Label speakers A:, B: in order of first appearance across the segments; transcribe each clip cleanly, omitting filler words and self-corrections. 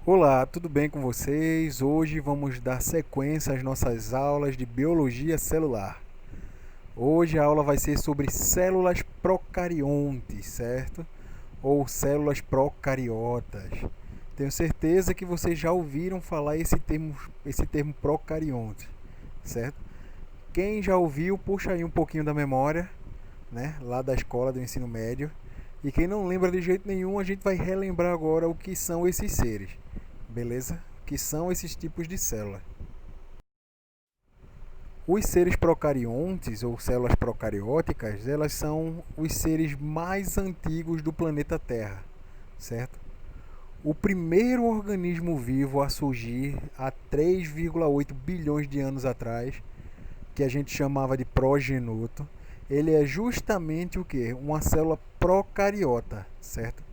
A: Olá, tudo bem com vocês? Hoje vamos dar sequência às nossas aulas de biologia celular. Hoje a aula vai ser sobre células procariontes, certo? Ou células procariotas. Tenho certeza que vocês já ouviram falar esse termo procarionte, certo? Quem já ouviu, puxa aí um pouquinho da memória, né? Lá da escola do ensino médio. E quem não lembra de jeito nenhum, a gente vai relembrar agora o que são esses seres. Beleza? Que são esses tipos de célula. Os seres procariontes ou células procarióticas, elas são os seres mais antigos do planeta Terra, certo? O primeiro organismo vivo a surgir há 3,8 bilhões de anos atrás, que a gente chamava de progenoto, ele é justamente o que? Uma célula procariota, certo?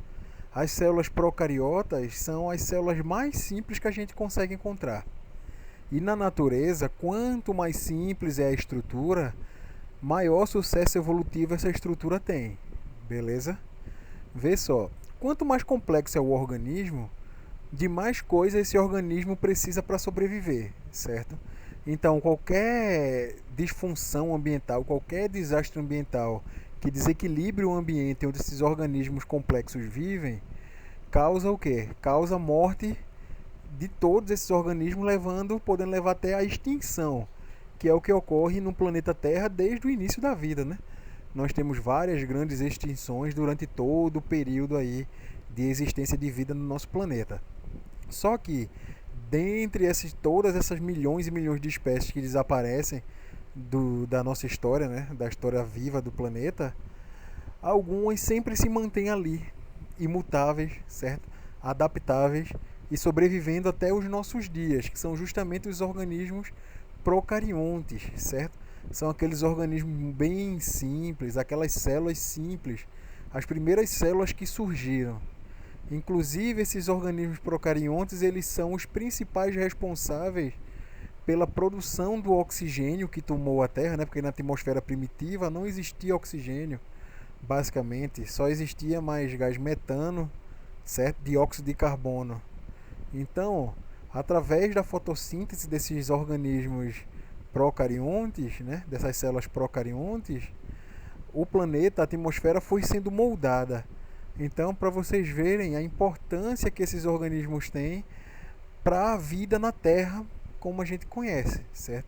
A: As células procariotas são as células mais simples que a gente consegue encontrar. E na natureza, quanto mais simples é a estrutura, maior sucesso evolutivo essa estrutura tem. Beleza? Vê só, quanto mais complexo é o organismo, de mais coisa esse organismo precisa para sobreviver, certo? Então, qualquer disfunção ambiental, qualquer desastre ambiental que desequilibre o ambiente onde esses organismos complexos vivem, causa o quê? Causa morte de todos esses organismos, podendo levar até a extinção, que é o que ocorre no planeta Terra desde o início da vida, né? Nós temos várias grandes extinções durante todo o período aí de existência de vida no nosso planeta. Só que dentre todas essas milhões e milhões de espécies que desaparecem da nossa história, né, da história viva do planeta, algumas sempre se mantêm ali, imutáveis, certo? Adaptáveis e sobrevivendo até os nossos dias, que são justamente os organismos procariontes, certo? São aqueles organismos bem simples, aquelas células simples, as primeiras células que surgiram. Inclusive, esses organismos procariontes, eles são os principais responsáveis pela produção do oxigênio que tomou a Terra, né? Porque na atmosfera primitiva não existia oxigênio, basicamente, só existia mais gás metano, certo? Dióxido de carbono. Então, através da fotossíntese desses organismos procariontes, né, dessas células procariontes, o planeta, a atmosfera foi sendo moldada. Então, para vocês verem a importância que esses organismos têm para a vida na Terra, como a gente conhece, certo?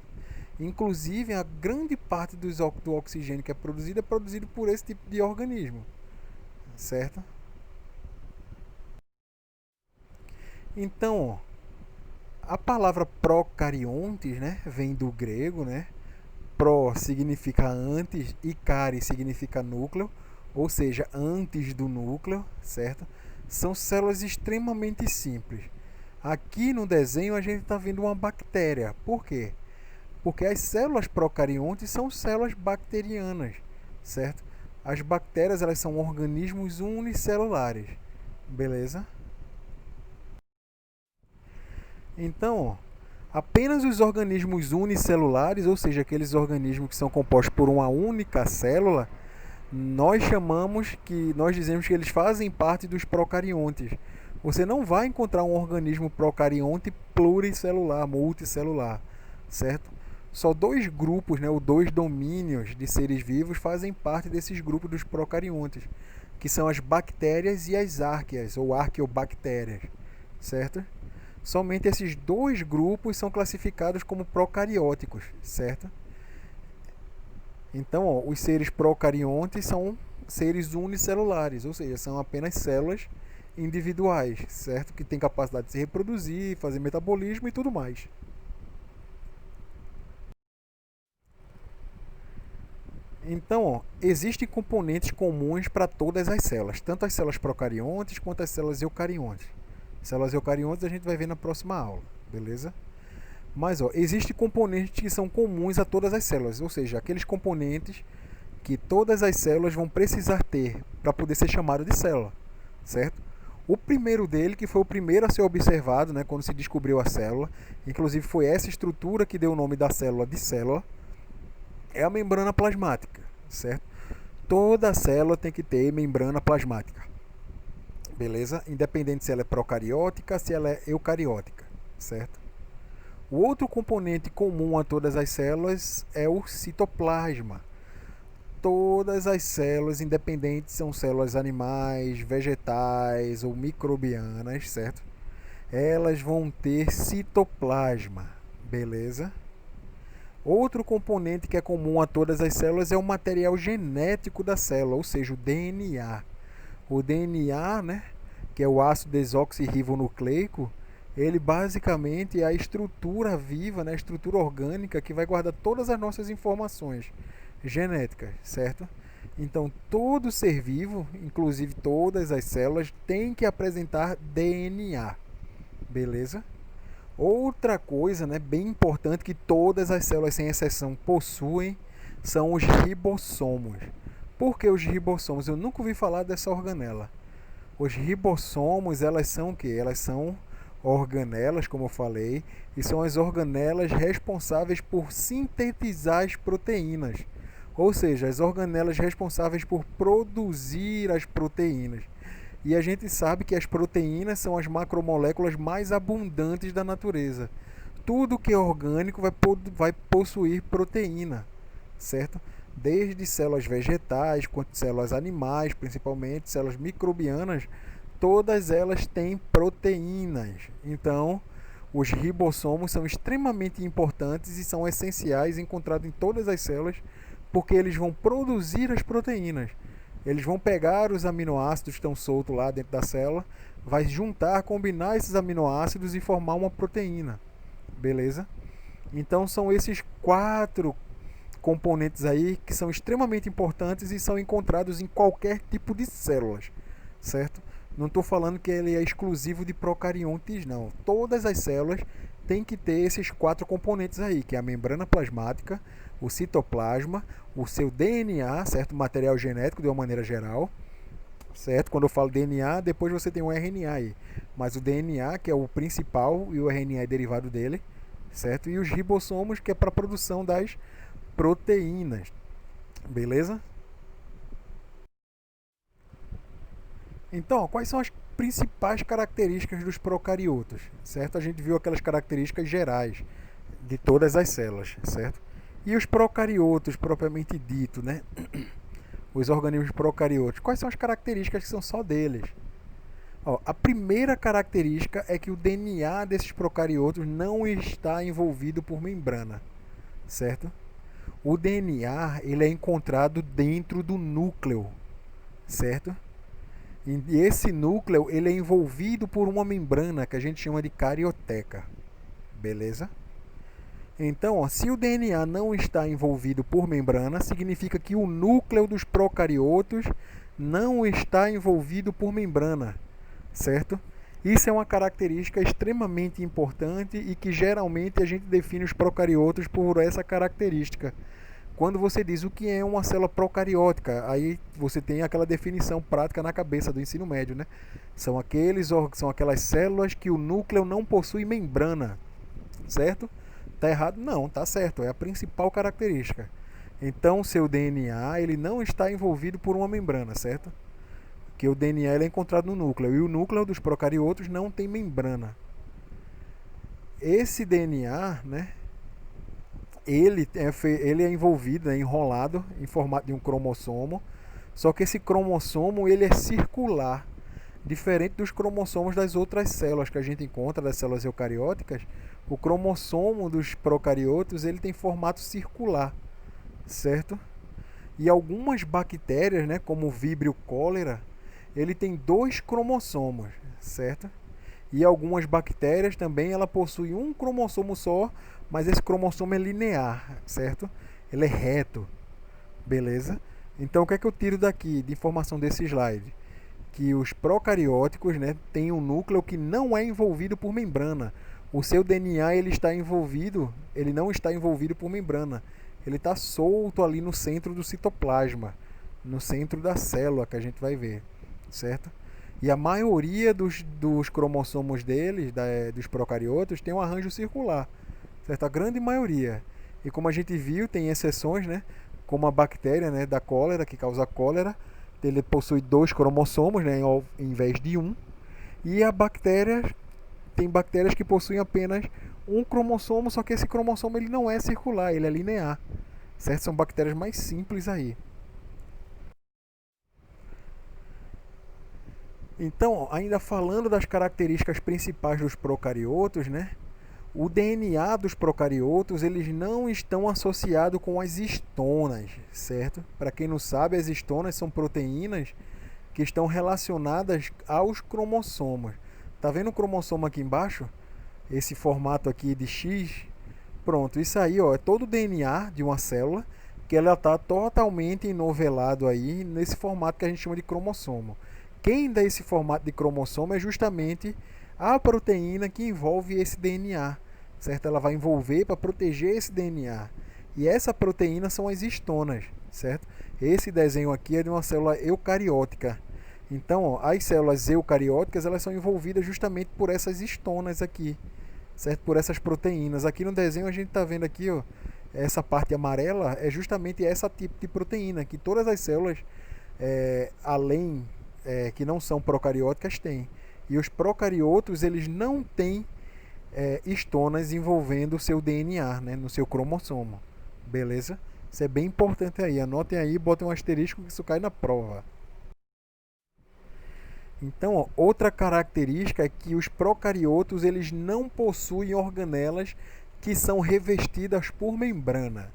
A: Inclusive, a grande parte do oxigênio que é produzido por esse tipo de organismo, certo? Então, a palavra procariontes, né, vem do grego, né? Pro significa antes e cari significa núcleo, ou seja, antes do núcleo, certo? São células extremamente simples. Aqui no desenho a gente está vendo uma bactéria. Por quê? Porque as células procariontes são células bacterianas, certo? As bactérias, elas são organismos unicelulares, beleza? Então, apenas os organismos unicelulares, ou seja, aqueles organismos que são compostos por uma única célula, nós dizemos que eles fazem parte dos procariontes. Você não vai encontrar um organismo procarionte pluricelular, multicelular, certo? Só dois grupos, né, ou dois domínios de seres vivos fazem parte desses grupos dos procariontes, que são as bactérias e as árqueas, ou arqueobactérias, certo? Somente esses dois grupos são classificados como procarióticos, certo? Então, ó, os seres procariontes são seres unicelulares, ou seja, são apenas células individuais, certo? Que têm capacidade de se reproduzir, fazer metabolismo e tudo mais. Então, ó, existem componentes comuns para todas as células, tanto as células procariontes quanto as células eucariontes. Células eucariontes a gente vai ver na próxima aula, beleza? Mas ó, existem componentes que são comuns a todas as células, ou seja, aqueles componentes que todas as células vão precisar ter para poder ser chamado de célula, certo? O primeiro dele, que foi o primeiro a ser observado, né, quando se descobriu a célula, inclusive foi essa estrutura que deu o nome da célula de célula, é a membrana plasmática, certo? Toda célula tem que ter membrana plasmática. beleza? Independente se ela é procariótica, se ela é eucariótica, certo? O outro componente comum a todas as células é o citoplasma. Todas as células, independentes, são células animais, vegetais ou microbianas, certo? Elas vão ter citoplasma, beleza? Outro componente que é comum a todas as células é o material genético da célula, ou seja, o DNA. O DNA, né, que é o ácido desoxirribonucleico, ele basicamente é a estrutura viva, né, a estrutura orgânica que vai guardar todas as nossas informações genéticas, certo? Então, todo ser vivo, inclusive todas as células, tem que apresentar DNA, beleza? Outra coisa, né, bem importante que todas as células, sem exceção, possuem são os ribossomos. Por que os ribossomos? Eu nunca ouvi falar dessa organela. Os ribossomos, elas são o quê? Elas são organelas, como eu falei, e são as organelas responsáveis por sintetizar as proteínas. Ou seja, as organelas responsáveis por produzir as proteínas. E a gente sabe que as proteínas são as macromoléculas mais abundantes da natureza. Tudo que é orgânico vai possuir proteína, certo? Desde células vegetais, quanto células animais, principalmente células microbianas, todas elas têm proteínas. Então, os ribossomos são extremamente importantes e são essenciais, encontrados em todas as células, porque eles vão produzir as proteínas. Eles vão pegar os aminoácidos que estão soltos lá dentro da célula, vai juntar, combinar esses aminoácidos e formar uma proteína. Beleza? Então são esses 4 componentes aí que são extremamente importantes e são encontrados em qualquer tipo de células, certo? Não estou falando que ele é exclusivo de procariontes, não. Todas as células têm que ter esses 4 componentes aí, que é a membrana plasmática, o citoplasma, o seu DNA, certo? Material genético de uma maneira geral, certo? Quando eu falo DNA, depois você tem o RNA aí. Mas o DNA, que é o principal, e o RNA é derivado dele, certo? E os ribossomos, que é para a produção das proteínas. Beleza? Então, quais são as principais características dos procariotos, certo? A gente viu aquelas características gerais de todas as células, certo? E os procariotos, propriamente dito, né? Os organismos procariotos, quais são as características que são só deles? Ó, a primeira característica é que o DNA desses procariotos não está envolvido por membrana, certo? O DNA ele é encontrado dentro do núcleo, certo? E esse núcleo ele é envolvido por uma membrana que a gente chama de carioteca, beleza? Então, ó, se o DNA não está envolvido por membrana, significa que o núcleo dos procariotos não está envolvido por membrana, certo? Isso é uma característica extremamente importante e que geralmente a gente define os procariotos por essa característica. Quando você diz o que é uma célula procariótica, aí você tem aquela definição prática na cabeça do ensino médio, né? São aquelas células que o núcleo não possui membrana, certo? Tá errado? Não, tá certo, é a principal característica. Então, seu DNA ele não está envolvido por uma membrana, certo? Que o DNA ele é encontrado no núcleo e o núcleo dos procariotos não tem membrana. Esse DNA, né? Ele é envolvido, né, enrolado em formato de um cromossomo, só que esse cromossomo ele é circular, diferente dos cromossomos das outras células que a gente encontra, das células eucarióticas. O cromossomo dos procariotos ele tem formato circular, certo? E algumas bactérias, né, como o Vibrio cholera, ele tem 2 cromossomos, certo? E algumas bactérias também ela possui um cromossomo só, mas esse cromossomo é linear, certo? Ele é reto, beleza? Então o que é que eu tiro daqui de informação desse slide? Que os procarióticos, né, têm um núcleo que não é envolvido por membrana. O seu DNA ele está envolvido, ele não está envolvido por membrana. Ele está solto ali no centro do citoplasma, no centro da célula que a gente vai ver, certo? E a maioria dos cromossomos deles, dos procariotos, tem um arranjo circular, certo? A grande maioria. E como a gente viu, tem exceções, né? Como a bactéria, né, da cólera, que causa cólera, ele possui 2 cromossomos, né, em vez de um. E a bactéria, tem bactérias que possuem apenas um cromossomo, só que esse cromossomo ele não é circular, ele é linear, certo? São bactérias mais simples aí. Então, ainda falando das características principais dos procariotos, né? O DNA dos procariotos, eles não estão associados com as histonas, certo? Para quem não sabe, as histonas são proteínas que estão relacionadas aos cromossomos. Tá vendo o cromossomo aqui embaixo? Esse formato aqui de X. Pronto, isso aí, ó, é todo o DNA de uma célula que ela está totalmente enovelado aí nesse formato que a gente chama de cromossomo. Quem dá esse formato de cromossomo é justamente a proteína que envolve esse DNA, certo? Ela vai envolver para proteger esse DNA. E essa proteína são as histonas, certo? Esse desenho aqui é de uma célula eucariótica. Então, ó, as células eucarióticas, elas são envolvidas justamente por essas histonas aqui, certo? Por essas proteínas. Aqui no desenho a gente está vendo aqui, ó, essa parte amarela é justamente essa tipo de proteína que todas as células, além que não são procarióticas, têm. E os procariotos, eles não têm histonas envolvendo o seu DNA, né, no seu cromossomo. Beleza? Isso é bem importante aí. Anotem aí e botem um asterisco que isso cai na prova. Então, ó, outra característica é que os procariotos eles não possuem organelas que são revestidas por membrana.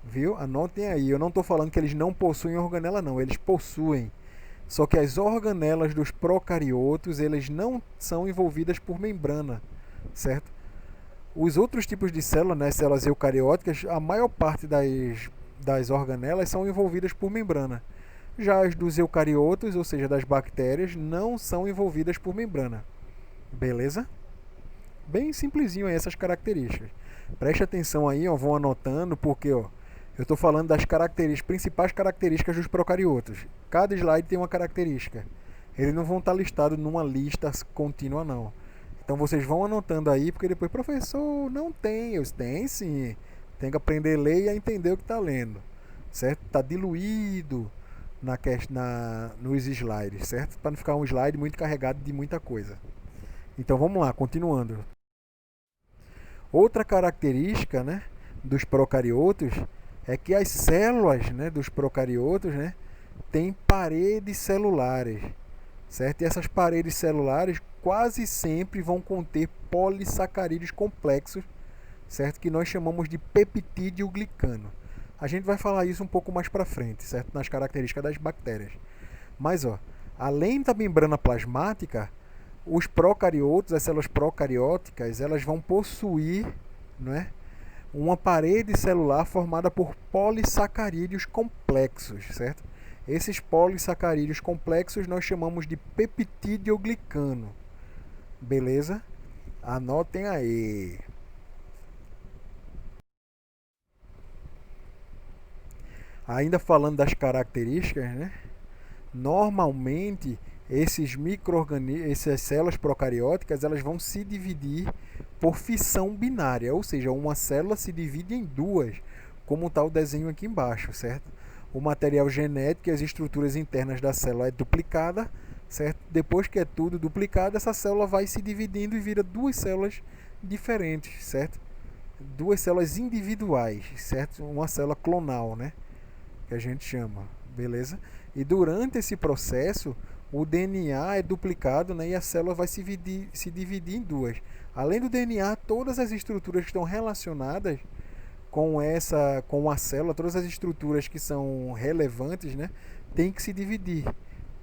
A: Viu? Anotem aí. Eu não estou falando que eles não possuem organela, não. Eles possuem. Só que as organelas dos procariotos eles não são envolvidas por membrana, certo? Os outros tipos de células, né, células eucarióticas, a maior parte das organelas são envolvidas por membrana. Já as dos eucariotos, ou seja, das bactérias, não são envolvidas por membrana. Beleza? Bem simplesinho aí essas características. Preste atenção aí, ó, vão anotando, porque ó, eu estou falando das principais características dos procariotos. Cada slide tem uma característica. Eles não vão estar listados numa lista contínua, não. Então vocês vão anotando aí, porque depois, professor, não tem. Tem sim. Tem que aprender a ler e a entender o que está lendo. Certo? Está diluído nos slides, certo? Para não ficar um slide muito carregado de muita coisa. Então vamos lá, continuando. Outra característica, né, dos procariotos é que as células, né, dos procariotos, né, têm paredes celulares, certo? E essas paredes celulares quase sempre vão conter polissacarídeos complexos, certo? Que nós chamamos de peptídeo glicano. A gente vai falar isso um pouco mais para frente, certo? Nas características das bactérias. Mas, ó, além da membrana plasmática, os procariotos, as células procarióticas, elas vão possuir, né, uma parede celular formada por polissacarídeos complexos, certo? Esses polissacarídeos complexos nós chamamos de peptídeo glicano. Beleza? Anotem aí. Ainda falando das características, né? Normalmente essas células procarióticas elas vão se dividir por fissão binária, ou seja, uma célula se divide em duas, como está o desenho aqui embaixo, certo? O material genético e as estruturas internas da célula é duplicada, certo? Depois que é tudo duplicado, essa célula vai se dividindo e vira duas células diferentes, certo? Duas células individuais, certo? Uma célula clonal, né? Que a gente chama, beleza? E durante esse processo, o DNA é duplicado, né, e a célula vai se dividir em duas. Além do DNA, todas as estruturas que estão relacionadas com a célula, todas as estruturas que são relevantes, né, tem que se dividir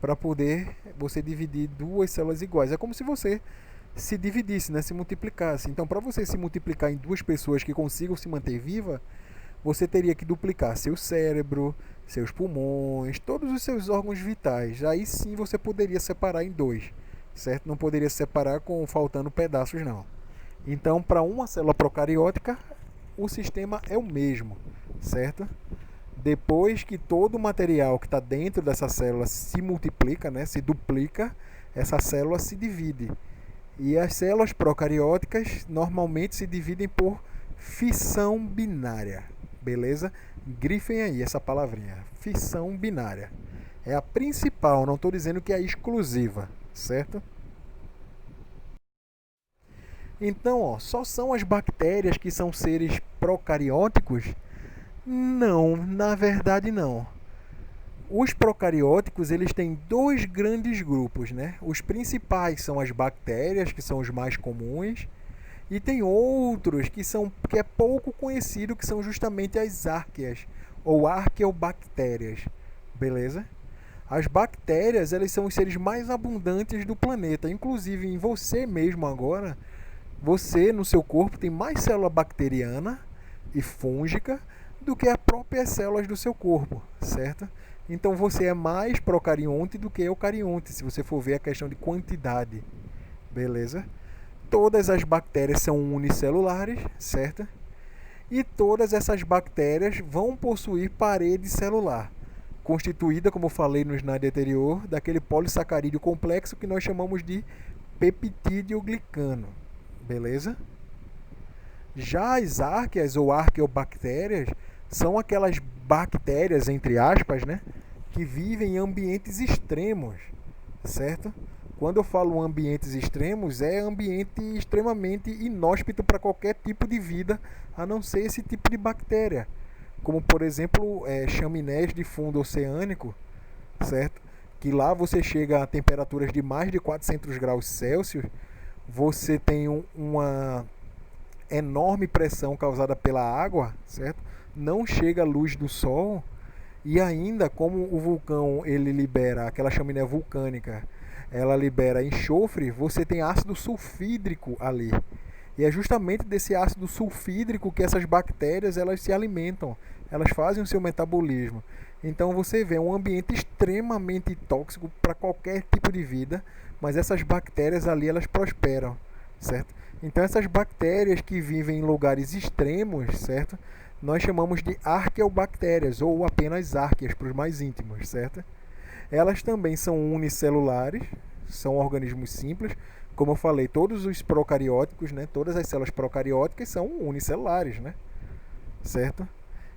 A: para poder você dividir duas células iguais. É como se você se dividisse, né, se multiplicasse. Então, para você se multiplicar em duas pessoas que consigam se manter viva, você teria que duplicar seu cérebro, seus pulmões, todos os seus órgãos vitais. Aí sim você poderia separar em dois, certo? Não poderia separar faltando pedaços, não. Então, para uma célula procariótica, o sistema é o mesmo, certo? Depois que todo o material que está dentro dessa célula se multiplica, né, se duplica, essa célula se divide. E as células procarióticas normalmente se dividem por fissão binária. Beleza? Grifem aí essa palavrinha, fissão binária. É a principal, não estou dizendo que é a exclusiva, certo? Então, ó, só são as bactérias que são seres procarióticos? Não, na verdade não. Os procarióticos, eles têm dois grandes grupos, né? Os principais são as bactérias, que são os mais comuns, e tem outros que é pouco conhecido, que são justamente as árqueas ou arqueobactérias, beleza? As bactérias, elas são os seres mais abundantes do planeta, inclusive em você mesmo agora. Você, no seu corpo, tem mais célula bacteriana e fúngica do que as próprias células do seu corpo, certo? Então você é mais procarionte do que eucarionte, se você for ver a questão de quantidade, beleza? Todas as bactérias são unicelulares, certo? E todas essas bactérias vão possuir parede celular, constituída, como eu falei no slide anterior, daquele polissacarídeo complexo que nós chamamos de peptídeo-glicano. Beleza? Já as árqueas ou arqueobactérias são aquelas bactérias, entre aspas, né, que vivem em ambientes extremos, certo? Quando eu falo ambientes extremos, é ambiente extremamente inóspito para qualquer tipo de vida, a não ser esse tipo de bactéria, como por exemplo chaminés de fundo oceânico, certo? Que lá você chega a temperaturas de mais de 400 graus Celsius, você tem uma enorme pressão causada pela água, certo? Não chega a luz do sol e ainda como o vulcão ele libera aquela chaminé vulcânica, ela libera enxofre, você tem ácido sulfídrico ali. E é justamente desse ácido sulfídrico que essas bactérias elas se alimentam, elas fazem o seu metabolismo. Então você vê um ambiente extremamente tóxico para qualquer tipo de vida, mas essas bactérias ali elas prosperam, certo? Então essas bactérias que vivem em lugares extremos, certo? Nós chamamos de arqueobactérias ou apenas árqueas para os mais íntimos, certo? Elas também são unicelulares, são organismos simples. Como eu falei, todos os procarióticos, né, todas as células procarióticas são unicelulares, né? Certo?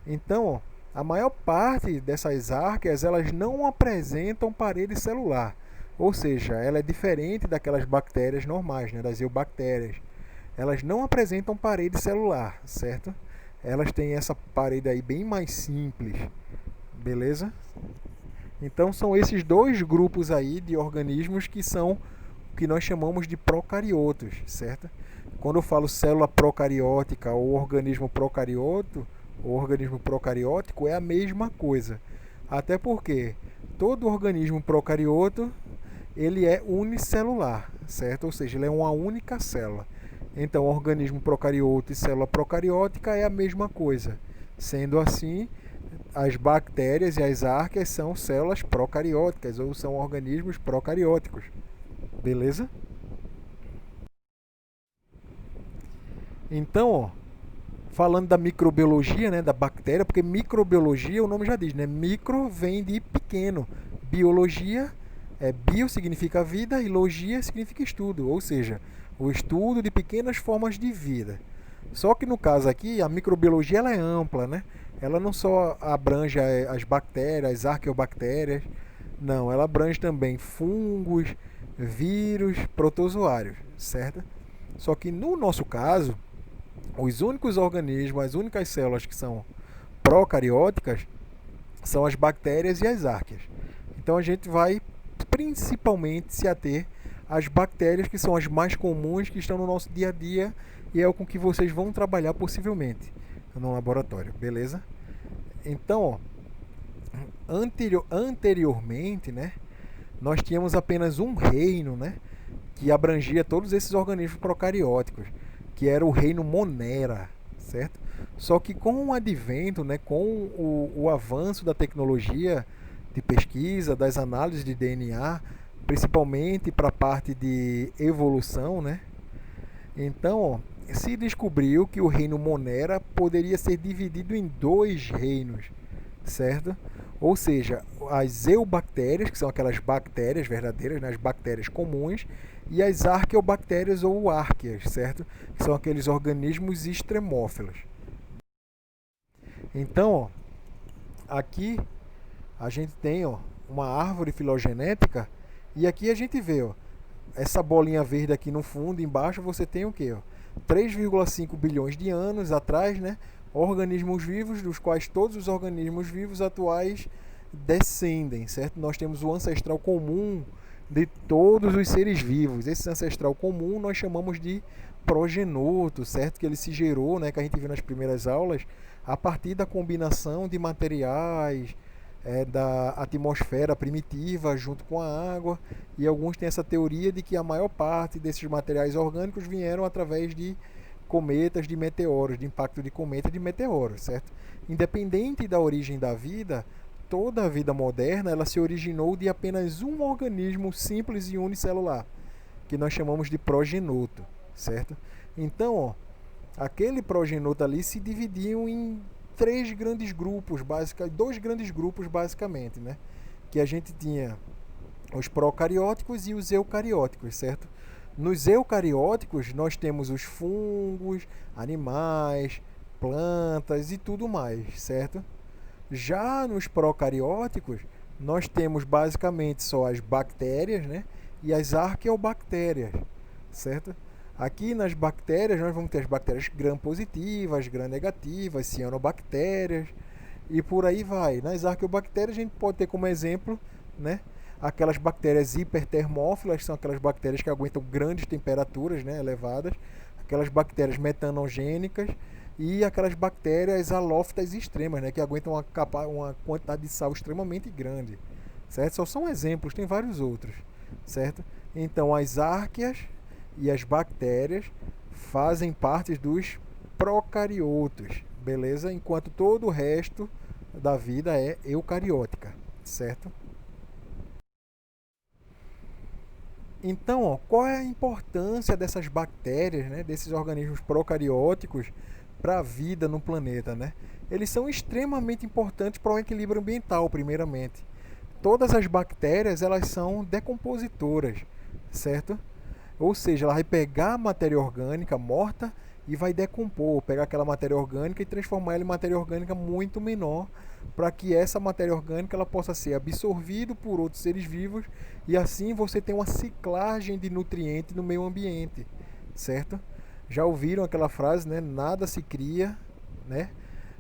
A: Então, ó, a maior parte dessas árqueas, elas não apresentam parede celular. Ou seja, ela é diferente daquelas bactérias normais, né, das eubactérias. Elas não apresentam parede celular, certo? Elas têm essa parede aí bem mais simples, beleza? Então são esses dois grupos aí de organismos que são o que nós chamamos de procariotos, certo? Quando eu falo célula procariótica ou organismo procarioto, o organismo procariótico é a mesma coisa. Até porque todo organismo procarioto ele é unicelular, certo? Ou seja, ele é uma única célula. Então, organismo procarioto e célula procariótica é a mesma coisa. Sendo assim, as bactérias e as árqueas são células procarióticas ou são organismos procarióticos. Beleza? Então, ó, falando da microbiologia, né, da bactéria, porque microbiologia, o nome já diz, né? Micro vem de pequeno. Biologia, bio significa vida e logia significa estudo, ou seja, o estudo de pequenas formas de vida. Só que no caso aqui, a microbiologia ela é ampla, né? Ela não só abrange as bactérias, as arqueobactérias, não, ela abrange também fungos, vírus, protozoários, certo? Só que no nosso caso, os únicos organismos, as únicas células que são procarióticas são as bactérias e as árqueas. Então a gente vai principalmente se ater às bactérias que são as mais comuns que estão no nosso dia a dia e é com que vocês vão trabalhar possivelmente no laboratório, beleza? Então, ó, anteriormente, né, nós tínhamos apenas um reino, né, que abrangia todos esses organismos procarióticos, que era o reino Monera, certo? Só que com o advento, né, com o avanço da tecnologia de pesquisa, das análises de DNA, principalmente para a parte de evolução, né? Então, ó, se descobriu que o reino Monera poderia ser dividido em dois reinos, certo? Ou seja, as eubactérias, que são aquelas bactérias verdadeiras, né, as bactérias comuns, e as arqueobactérias ou árqueas, certo? Que são aqueles organismos extremófilos. Então, ó, aqui a gente tem, ó, uma árvore filogenética, e aqui a gente vê, ó, essa bolinha verde aqui no fundo, embaixo você tem o quê? Ó? 3,5 bilhões de anos atrás, né? Organismos vivos, dos quais todos os organismos vivos atuais descendem, certo? Nós temos o ancestral comum de todos os seres vivos. Esse ancestral comum nós chamamos de progenoto, certo? Que ele se gerou, né, que a gente viu nas primeiras aulas, a partir da combinação de materiais, da atmosfera primitiva junto com a água, e alguns têm essa teoria de que a maior parte desses materiais orgânicos vieram através de cometas, de meteoros, de impacto de cometa, de meteoros, certo? Independente da origem da vida, toda a vida moderna ela se originou de apenas um organismo simples e unicelular, que nós chamamos de progenoto, certo? Então, ó, aquele progenoto ali se dividiam em dois grandes grupos basicamente, né? Que a gente tinha os procarióticos e os eucarióticos, certo? Nos eucarióticos nós temos os fungos, animais, plantas e tudo mais, certo? Já nos procarióticos nós temos basicamente só as bactérias, né? E as arqueobactérias, certo? Aqui nas bactérias nós vamos ter as bactérias gram-positivas, gram-negativas, cianobactérias e por aí vai. Nas arqueobactérias a gente pode ter como exemplo, né, aquelas bactérias hipertermófilas, são aquelas bactérias que aguentam grandes temperaturas, né, elevadas, aquelas bactérias metanogênicas e aquelas bactérias halófitas extremas, né, que aguentam uma quantidade de sal extremamente grande, certo? Só são exemplos, tem vários outros, certo? Então as arqueas e as bactérias fazem parte dos procariotos, beleza? Enquanto todo o resto da vida é eucariótica, certo? Então, ó, qual é a importância dessas bactérias, né, desses organismos procarióticos para a vida no planeta, né? Eles são extremamente importantes para o equilíbrio ambiental, primeiramente. Todas as bactérias, elas são decompositoras, certo? Ou seja, ela vai pegar a matéria orgânica morta e vai decompor, pegar aquela matéria orgânica e transformar ela em matéria orgânica muito menor, para que essa matéria orgânica ela possa ser absorvida por outros seres vivos e assim você tem uma ciclagem de nutrientes no meio ambiente, certo? Já ouviram aquela frase, né? Nada se cria, né?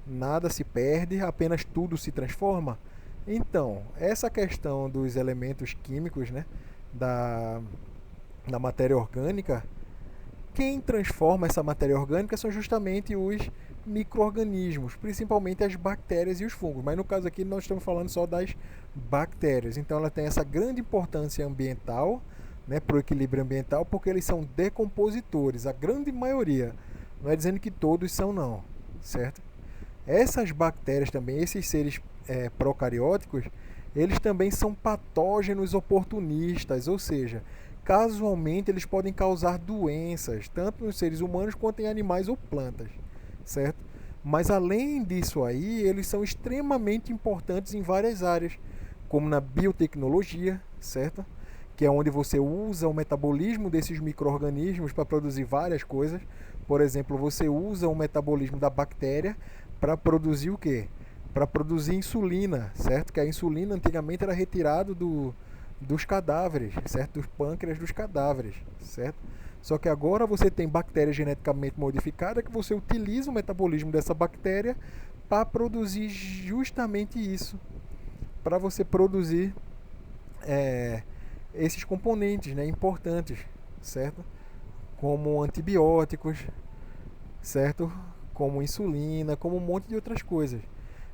A: Nada se perde, apenas tudo se transforma. Então, essa questão dos elementos químicos, né? Da matéria orgânica, quem transforma essa matéria orgânica são justamente os micro-organismos, principalmente as bactérias e os fungos. Mas no caso aqui nós estamos falando só das bactérias. Então ela tem essa grande importância ambiental, né, para o equilíbrio ambiental, porque eles são decompositores, a grande maioria. Não é dizendo que todos são não, certo? Essas bactérias também, esses seres procarióticos, eles também são patógenos oportunistas, ou seja, casualmente eles podem causar doenças, tanto nos seres humanos quanto em animais ou plantas, certo? Mas além disso aí, eles são extremamente importantes em várias áreas, como na biotecnologia, certo? Que é onde você usa o metabolismo desses micro-organismos para produzir várias coisas. Por exemplo, você usa o metabolismo da bactéria para produzir o quê? Para produzir insulina, certo? Que a insulina antigamente era retirada dos cadáveres, certo? Dos pâncreas dos cadáveres, certo? Só que agora você tem bactéria geneticamente modificada que você utiliza o metabolismo dessa bactéria para produzir justamente isso, para você produzir esses componentes, né, importantes, certo? Como antibióticos, certo? Como insulina, como um monte de outras coisas.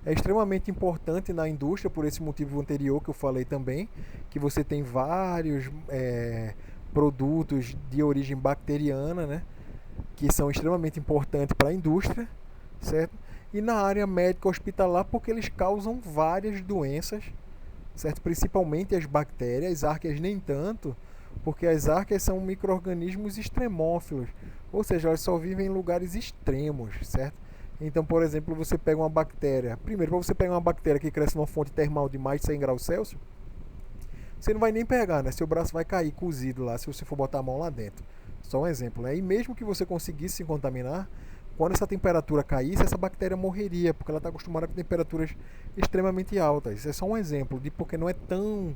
A: É extremamente importante na indústria, por esse motivo anterior que eu falei também, que você tem vários produtos de origem bacteriana, né, que são extremamente importantes para a indústria, certo? E na área médica hospitalar, porque eles causam várias doenças, certo? Principalmente as bactérias, as arqueias nem tanto, porque as arqueias são micro-organismos extremófilos, ou seja, elas só vivem em lugares extremos, certo? Então, por exemplo, você pega uma bactéria. Primeiro, para você pegar uma bactéria que cresce numa fonte termal de mais de 100 graus Celsius, você não vai nem pegar, né? Seu braço vai cair cozido lá se você for botar a mão lá dentro. Só um exemplo, né? E mesmo que você conseguisse se contaminar, quando essa temperatura caísse, essa bactéria morreria, porque ela está acostumada com temperaturas extremamente altas. Isso é só um exemplo de porque não é tão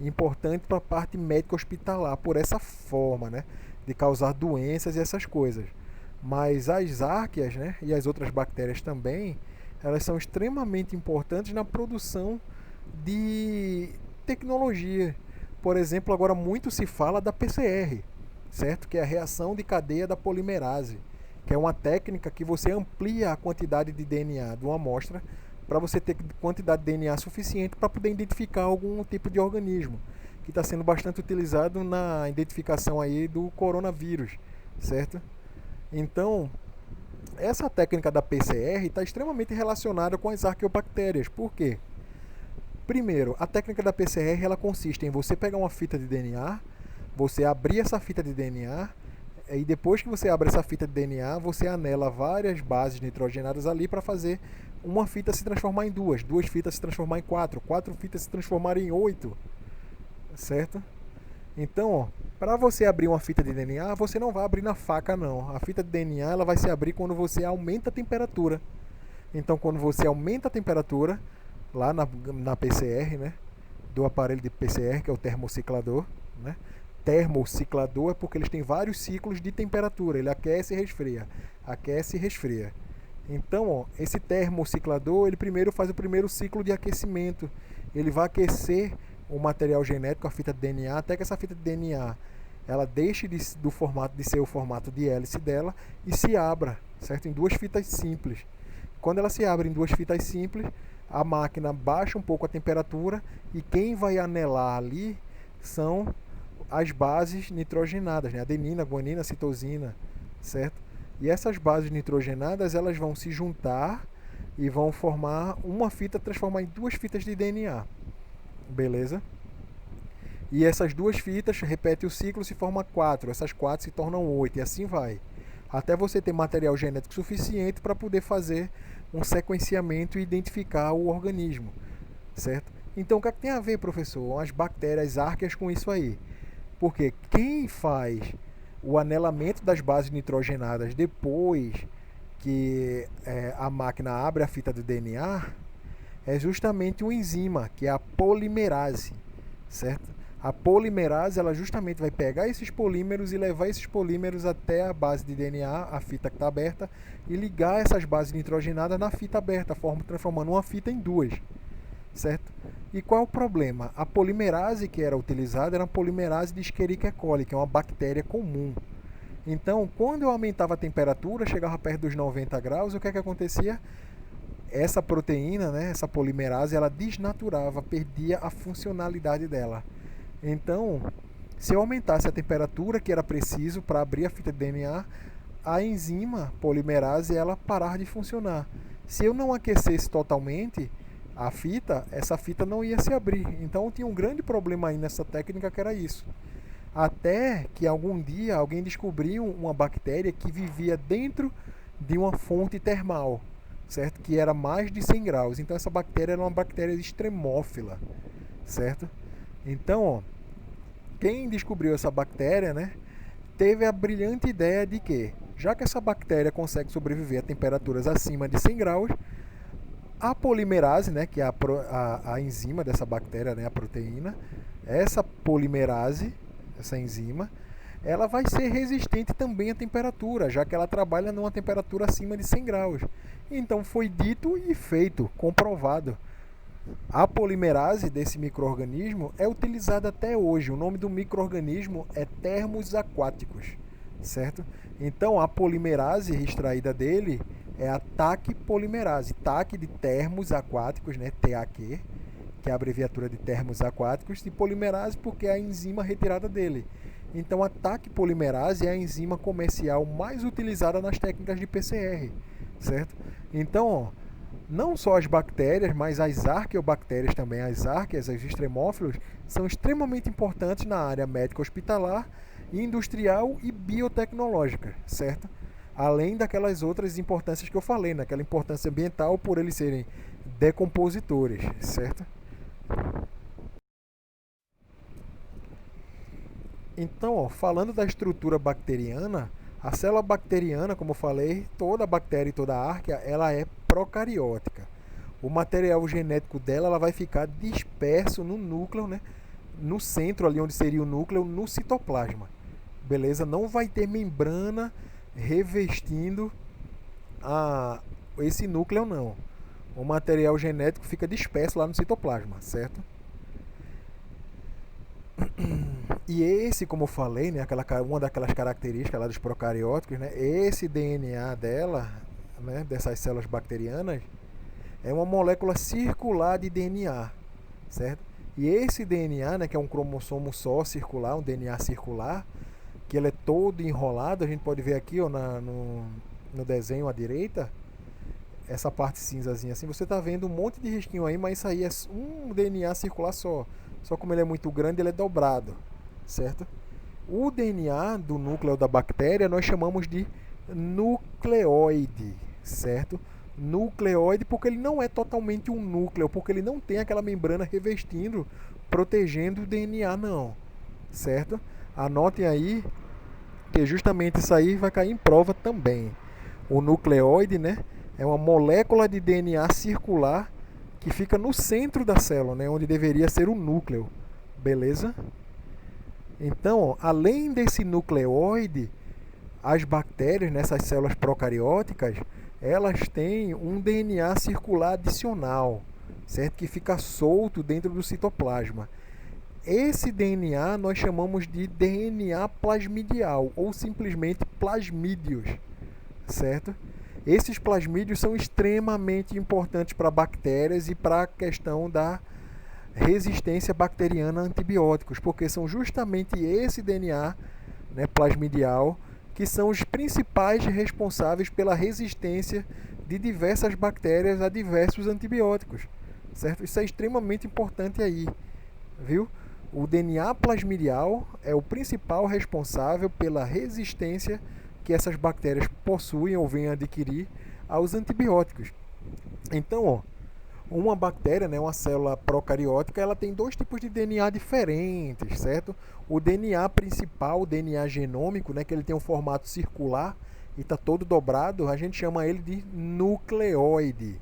A: importante para a parte médica hospitalar, por essa forma, né, de causar doenças e essas coisas. Mas as árqueas, né, e as outras bactérias também, elas são extremamente importantes na produção de tecnologia. Por exemplo, agora muito se fala da PCR, certo? Que é a reação de cadeia da polimerase, que é uma técnica que você amplia a quantidade de DNA de uma amostra para você ter quantidade de DNA suficiente para poder identificar algum tipo de organismo, que está sendo bastante utilizado na identificação aí do coronavírus, certo? Então, essa técnica da PCR está extremamente relacionada com as arqueobactérias. Por quê? Primeiro, a técnica da PCR ela consiste em você pegar uma fita de DNA, você abrir essa fita de DNA, e depois que você abre essa fita de DNA, você anela várias bases nitrogenadas ali para fazer uma fita se transformar em duas fitas se transformar em quatro fitas se transformarem em 8, certo? Então, para você abrir uma fita de DNA, você não vai abrir na faca não. A fita de DNA ela vai se abrir quando você aumenta a temperatura. Então, quando você aumenta a temperatura, lá na PCR, né, do aparelho de PCR, que é o termociclador, né? Termociclador é porque eles têm vários ciclos de temperatura. Ele aquece e resfria. Aquece e resfria. Então, ó, esse termociclador, ele primeiro faz o primeiro ciclo de aquecimento. Ele vai aquecer o material genético, a fita de DNA, até que essa fita de DNA ela deixe do formato de ser o formato de hélice dela e se abra, certo? Em duas fitas simples. Quando ela se abre em duas fitas simples, a máquina baixa um pouco a temperatura e quem vai anelar ali são as bases nitrogenadas, né? Adenina, guanina, citosina, certo? E essas bases nitrogenadas elas vão se juntar e vão formar uma fita, transformar em duas fitas de DNA, beleza? E essas duas fitas repetem o ciclo, se forma 4, essas 4 se tornam 8 e assim vai, até você ter material genético suficiente para poder fazer um sequenciamento e identificar o organismo, certo? Então, o que é que tem a ver, professor, as bactérias árqueas com isso aí? Porque quem faz o anelamento das bases nitrogenadas depois que a máquina abre a fita do DNA é justamente uma enzima, que é a polimerase, certo? A polimerase ela justamente vai pegar esses polímeros e levar esses polímeros até a base de DNA, a fita que está aberta, e ligar essas bases nitrogenadas na fita aberta, transformando uma fita em duas, certo? E qual é o problema? A polimerase que era utilizada era a polimerase de Escherichia coli, que é uma bactéria comum. Então, quando eu aumentava a temperatura, chegava perto dos 90 graus, o que é que acontecia? Essa proteína, né, essa polimerase, ela desnaturava, perdia a funcionalidade dela. Então, se eu aumentasse a temperatura que era preciso para abrir a fita de DNA, a enzima polimerase ela parar de funcionar. Se eu não aquecesse totalmente a fita, essa fita não ia se abrir. Então tinha um grande problema aí nessa técnica que era isso. Até que algum dia alguém descobriu uma bactéria que vivia dentro de uma fonte termal, certo? Que era mais de 100 graus. Então essa bactéria era uma bactéria extremófila, certo? Então, ó, quem descobriu essa bactéria, né, teve a brilhante ideia de que, já que essa bactéria consegue sobreviver a temperaturas acima de 100 graus, a polimerase, né, que é a enzima dessa bactéria, né, a proteína, essa polimerase, essa enzima, ela vai ser resistente também à temperatura, já que ela trabalha numa temperatura acima de 100 graus. Então foi dito e feito, comprovado. A polimerase desse micro-organismo é utilizada até hoje. O nome do micro-organismo é termos aquáticos, certo? Então a polimerase extraída dele é a TAC polimerase. TAC de termos aquáticos, né? TAQ, que é a abreviatura de termos aquáticos, e polimerase porque é a enzima retirada dele. Então a TAC polimerase é a enzima comercial mais utilizada nas técnicas de PCR, certo? Então, ó, não só as bactérias, mas as arqueobactérias também, as árqueas, os extremófilos, são extremamente importantes na área médica hospitalar, industrial e biotecnológica, certo? Além daquelas outras importâncias que eu falei, naquela importância ambiental por eles serem decompositores, certo? Então, ó, falando da estrutura bacteriana, A célula bacteriana, como eu falei, toda bactéria e toda arquea, ela é procariótica. O material genético dela ela vai ficar disperso no núcleo, né? No centro ali onde seria o núcleo, no citoplasma. Beleza? Não vai ter membrana revestindo esse núcleo, não. O material genético fica disperso lá no citoplasma, certo? E esse, como eu falei, né, uma daquelas características lá dos procarióticos, né, esse DNA dela, né, dessas células bacterianas, é uma molécula circular de DNA, certo? E esse DNA, né, que é um cromossomo só circular, um DNA circular, que ele é todo enrolado, a gente pode ver aqui ó, no desenho à direita, essa parte cinzazinha assim, você está vendo um monte de risquinho aí, mas isso aí é um DNA circular só. Só como ele é muito grande, ele é dobrado, certo? O DNA do núcleo da bactéria nós chamamos de nucleoide, certo? Nucleoide porque ele não é totalmente um núcleo, porque ele não tem aquela membrana revestindo, protegendo o DNA não, certo? Anotem aí que justamente isso aí vai cair em prova também. O nucleoide, né, é uma molécula de DNA circular que fica no centro da célula, né, onde deveria ser o núcleo, beleza? Então, além desse nucleoide, as bactérias, nessas células procarióticas, elas têm um DNA circular adicional, certo? Que fica solto dentro do citoplasma. Esse DNA nós chamamos de DNA plasmidial ou simplesmente plasmídios, certo? Esses plasmídios são extremamente importantes para bactérias e para a questão da resistência bacteriana a antibióticos, porque são justamente esse DNA, né, plasmidial, que são os principais responsáveis pela resistência de diversas bactérias a diversos antibióticos, certo? Isso é extremamente importante aí, viu? O DNA plasmidial é o principal responsável pela resistência que essas bactérias possuem ou vêm adquirir aos antibióticos. Então, ó, uma bactéria, né, uma célula procariótica, ela tem dois tipos de DNA diferentes, certo? O DNA principal, o DNA genômico, né, que ele tem um formato circular e está todo dobrado, a gente chama ele de nucleoide,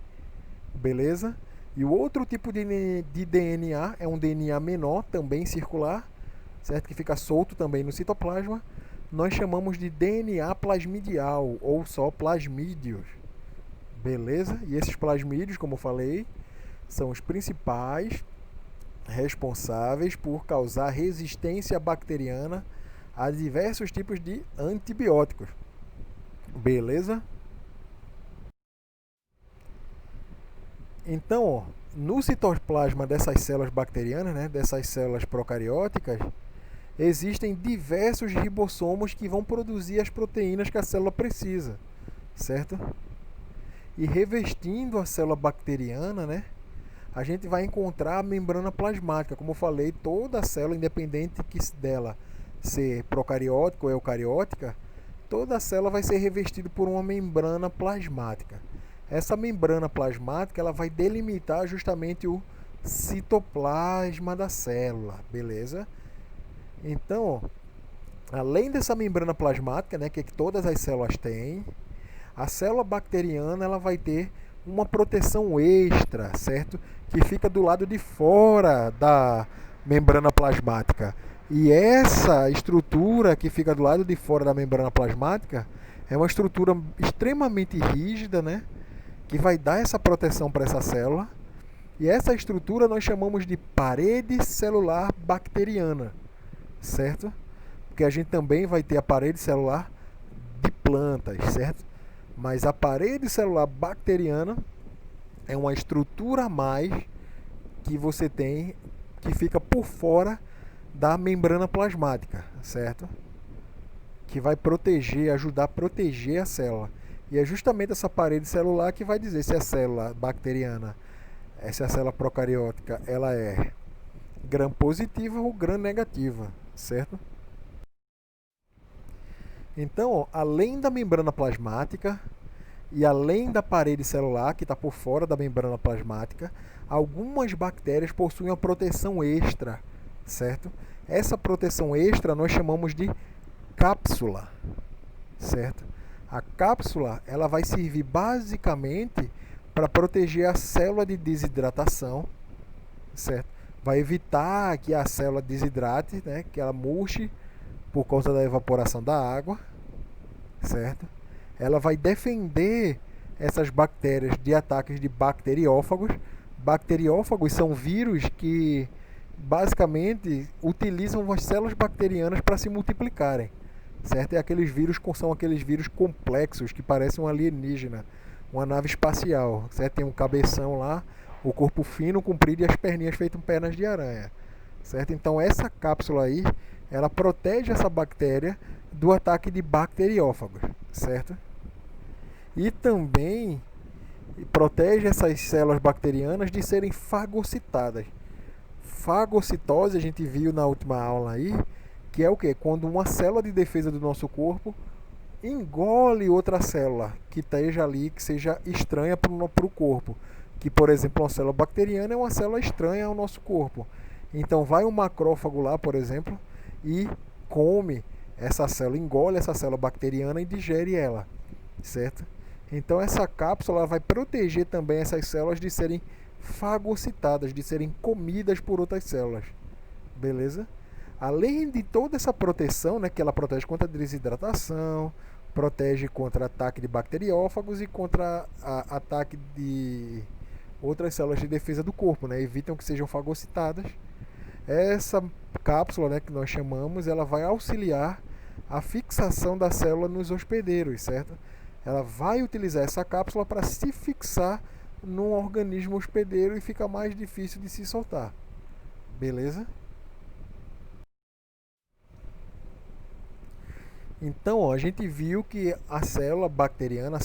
A: beleza? E o outro tipo de DNA é um DNA menor, também circular, certo? Que fica solto também no citoplasma. Nós chamamos de DNA plasmidial ou só plasmídios, beleza? E esses plasmídios, como eu falei, são os principais responsáveis por causar resistência bacteriana a diversos tipos de antibióticos, beleza? Então, ó, no citoplasma dessas células bacterianas, né, dessas células procarióticas, existem diversos ribossomos que vão produzir as proteínas que a célula precisa, certo? E revestindo a célula bacteriana, né, a gente vai encontrar a membrana plasmática. Como eu falei, toda célula, independente dela ser procariótica ou eucariótica, toda célula vai ser revestida por uma membrana plasmática. Essa membrana plasmática ela vai delimitar justamente o citoplasma da célula, beleza? Então, além dessa membrana plasmática, né, que todas as células têm, a célula bacteriana ela vai ter uma proteção extra, certo? Que fica do lado de fora da membrana plasmática. E essa estrutura que fica do lado de fora da membrana plasmática é uma estrutura extremamente rígida, né? Que vai dar essa proteção para essa célula. E essa estrutura nós chamamos de parede celular bacteriana, certo? Porque a gente também vai ter a parede celular de plantas, certo? Mas a parede celular bacteriana é uma estrutura a mais que você tem que fica por fora da membrana plasmática, certo? Que vai proteger, ajudar a proteger a célula. E é justamente essa parede celular que vai dizer se a célula bacteriana, se a célula procariótica, ela é gram positiva ou gram negativa, certo? Então, ó, além da membrana plasmática e além da parede celular, que está por fora da membrana plasmática, algumas bactérias possuem uma proteção extra, certo? Essa proteção extra nós chamamos de cápsula, certo? A cápsula ela vai servir basicamente para proteger a célula de desidratação, certo? Vai evitar que a célula desidrate, né, que ela murche por causa da evaporação da água, certo? Ela vai defender essas bactérias de ataques de bacteriófagos. Bacteriófagos são vírus que basicamente utilizam as células bacterianas para se multiplicarem, certo? São aqueles vírus complexos que parecem um alienígena, uma nave espacial, certo? Tem um cabeção lá, o corpo fino, comprido e as perninhas feitas pernas de aranha, certo? Então essa cápsula aí, ela protege essa bactéria do ataque de bacteriófagos, certo? E também protege essas células bacterianas de serem fagocitadas. Fagocitose a gente viu na última aula aí, que é o que? Quando uma célula de defesa do nosso corpo engole outra célula que esteja ali, que seja estranha para o corpo. Que, por exemplo, uma célula bacteriana é uma célula estranha ao nosso corpo. Então vai um macrófago lá, por exemplo, e come essa célula, engole essa célula bacteriana e digere ela, certo? Então essa cápsula vai proteger também essas células de serem fagocitadas, de serem comidas por outras células, beleza? Além de toda essa proteção, né, que ela protege contra a desidratação, protege contra ataque de bacteriófagos e contra ataque de outras células de defesa do corpo, né, evitam que sejam fagocitadas. Essa cápsula, né, que nós chamamos, ela vai auxiliar a fixação da célula nos hospedeiros, certo? Ela vai utilizar essa cápsula para se fixar num organismo hospedeiro e fica mais difícil de se soltar. Beleza? Então, ó, a gente viu que a célula bacteriana,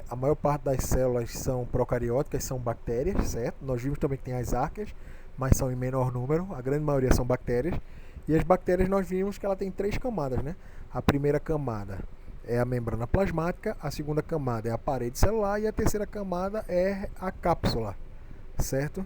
A: a maior parte das células são procarióticas, são bactérias, certo? Nós vimos também que tem as arqueias, mas são em menor número, a grande maioria são bactérias. E as bactérias nós vimos que ela tem 3 camadas, né? A primeira camada é a membrana plasmática, a segunda camada é a parede celular e a terceira camada é a cápsula, certo?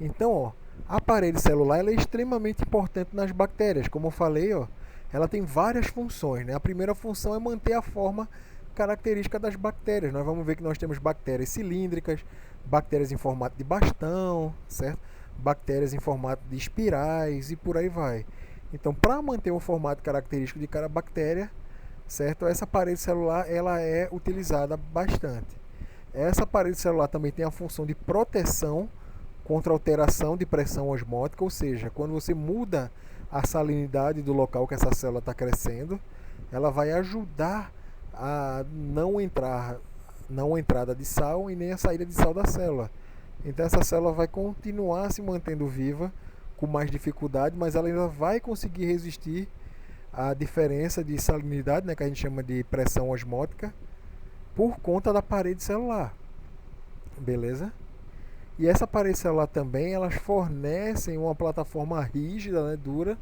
A: Então, ó, a parede celular ela é extremamente importante nas bactérias. Como eu falei, ó, ela tem várias funções, né? A primeira função é manter a forma característica das bactérias. Nós vamos ver que nós temos bactérias cilíndricas, bactérias em formato de bastão, certo? Bactérias em formato de espirais e por aí vai. Então, para manter o formato característico de cada bactéria, certo? Essa parede celular ela é utilizada bastante. Essa parede celular também tem a função de proteção contra alteração de pressão osmótica, ou seja, quando você muda a salinidade do local que essa célula está crescendo, ela vai ajudar a não entrada de sal e nem a saída de sal da célula. Então essa célula vai continuar se mantendo viva com mais dificuldade, mas ela ainda vai conseguir resistir à diferença de salinidade, né, que a gente chama de pressão osmótica, por conta da parede celular. Beleza? E essa parede celular também, elas fornecem uma plataforma rígida, né, dura,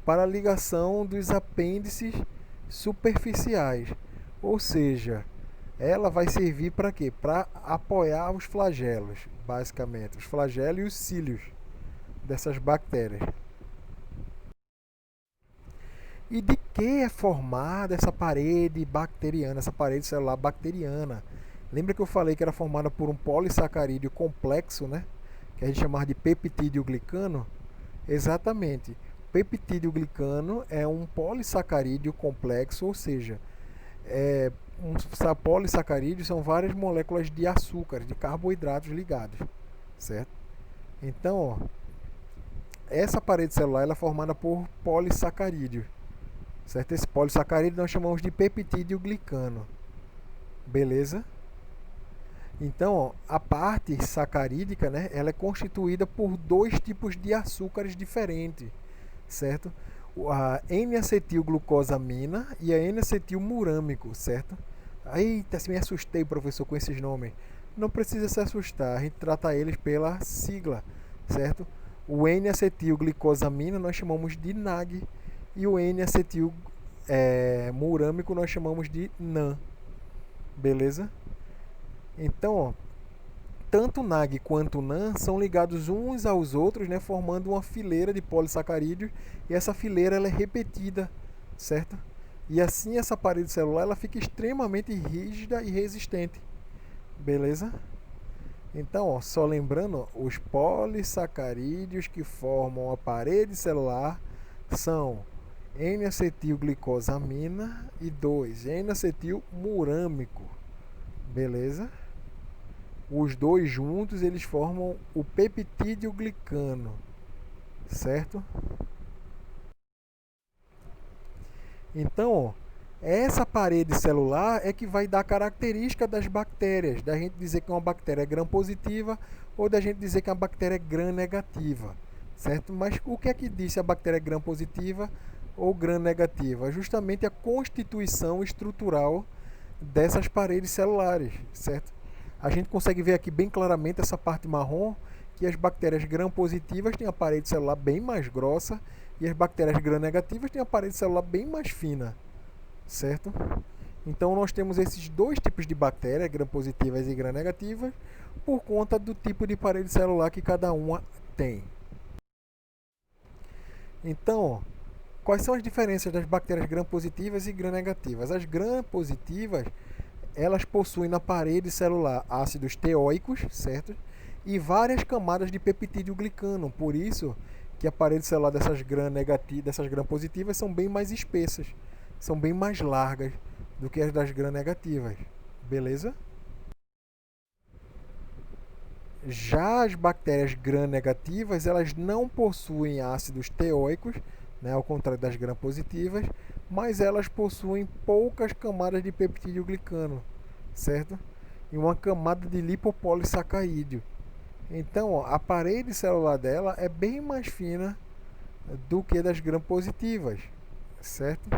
A: para a ligação dos apêndices superficiais. Ou seja, ela vai servir para quê? Para apoiar os flagelos, basicamente, os flagelos e os cílios dessas bactérias. E de que é formada essa parede bacteriana, essa parede celular bacteriana? Lembra que eu falei que era formada por um polissacarídeo complexo, né? Que a gente chamava de peptídeo glicano? Exatamente. Peptídeo glicano é um polissacarídeo complexo, ou seja, polissacarídeos são várias moléculas de açúcar, de carboidratos ligados, certo? Então, ó, essa parede celular ela é formada por polissacarídeo, certo? Esse polissacarídeo nós chamamos de peptídeo glicano, beleza? Então, ó, a parte sacarídica, né, ela é constituída por 2 tipos de açúcares diferentes, certo? A N-acetilglucosamina e a N-acetilmurâmico, certo? Eita, se me assustei, professor, com esses nomes. Não precisa se assustar, a gente trata eles pela sigla, certo? O N-acetilglicosamina nós chamamos de NAG e o N-acetilmurâmico nós chamamos de NAN, beleza? Então, ó, tanto o NAG quanto o NAN são ligados uns aos outros, né, formando uma fileira de polissacarídeos, e essa fileira ela é repetida certo? E assim essa parede celular ela fica extremamente rígida e resistente, beleza? Então, ó, só lembrando, os polissacarídeos que formam a parede celular são N-acetilglicosamina e 2-N-acetilmurâmico, beleza? Os dois juntos eles formam o peptídeo glicano, certo? Então, ó, essa parede celular é que vai dar característica das bactérias, da gente dizer que uma bactéria é gram-positiva ou da gente dizer que uma bactéria é gram-negativa, certo? Mas o que é que diz se a bactéria é gram-positiva ou gram-negativa? Justamente a constituição estrutural dessas paredes celulares, certo? A gente consegue ver aqui bem claramente essa parte marrom, que as bactérias gram-positivas têm a parede celular bem mais grossa e as bactérias gram-negativas têm a parede celular bem mais fina, certo? Então nós temos esses dois tipos de bactérias, gram-positivas e gram-negativas, por conta do tipo de parede celular que cada uma tem. Então, quais são as diferenças das bactérias gram-positivas e gram-negativas? As gram-positivas, elas possuem na parede celular ácidos teóicos, certo? E várias camadas de peptídeo glicano. Por isso que a parede celular dessas gram-positivas são bem mais espessas, são bem mais largas do que as das gram-negativas. Beleza? Já as bactérias gram-negativas, elas não possuem ácidos teóicos, né, ao contrário das gram-positivas, mas elas possuem poucas camadas de peptídeo glicano, certo? E uma camada de lipopolissacarídeo. Então, a parede celular dela é bem mais fina do que das gram-positivas, certo?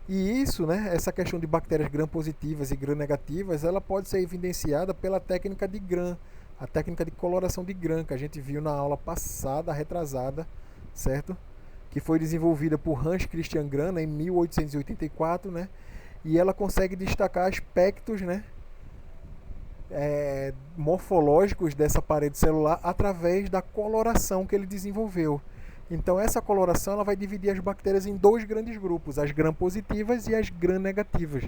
A: E isso, né, essa questão de bactérias gram-positivas e gram-negativas, ela pode ser evidenciada pela técnica de Gram, a técnica de coloração de Gram, que a gente viu na aula passada, retrasada, certo? Que foi desenvolvida por Hans Christian Gram, né, em 1884, né? E ela consegue destacar aspectos, né, morfológicos dessa parede celular através da coloração que ele desenvolveu. Então essa coloração ela vai dividir as bactérias em dois grandes grupos, as gram-positivas e as gram-negativas,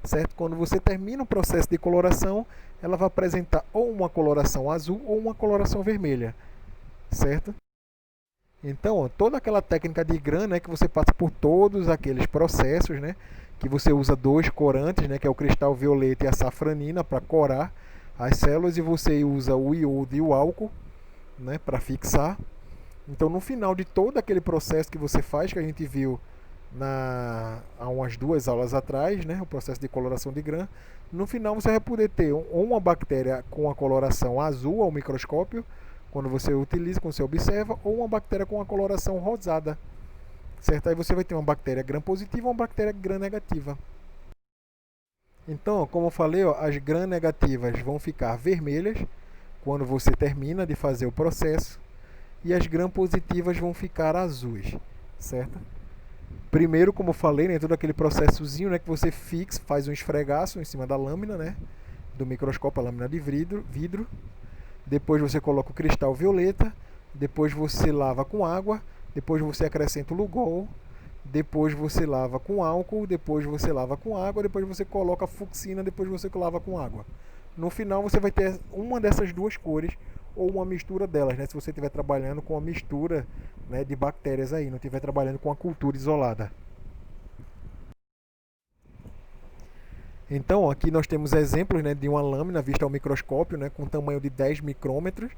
A: certo? Quando você termina o processo de coloração, ela vai apresentar ou uma coloração azul ou uma coloração vermelha, certo? Então, toda aquela técnica de Gram, né, que você passa por todos aqueles processos, né, que você usa dois corantes, né, que é o cristal violeta e a safranina para corar as células, e você usa o iodo e o álcool, né, para fixar. Então, no final de todo aquele processo que você faz, que a gente viu há umas 2 aulas atrás, né, o processo de coloração de Gram, no final você vai poder ter uma bactéria com a coloração azul ao microscópio, quando você utiliza, quando você observa, ou uma bactéria com a coloração rosada, certo? Aí você vai ter uma bactéria gram-positiva e uma bactéria gram-negativa. Então, como eu falei, ó, as gram-negativas vão ficar vermelhas quando você termina de fazer o processo, e as gram-positivas vão ficar azuis, certo? Primeiro, como eu falei, né, todo aquele processozinho, né, que você fixa, faz um esfregaço em cima da lâmina, né, do microscópio, a lâmina de vidro. Depois você coloca o cristal violeta, depois você lava com água, depois você acrescenta o Lugol, depois você lava com álcool, depois você lava com água, depois você coloca a fucsina, depois você lava com água. No final você vai ter uma dessas duas cores ou uma mistura delas, né? Se você estiver trabalhando com uma mistura, né, de bactérias aí, não estiver trabalhando com a cultura isolada. Então, aqui nós temos exemplos, né, de uma lâmina vista ao microscópio, né, com tamanho de 10 micrômetros,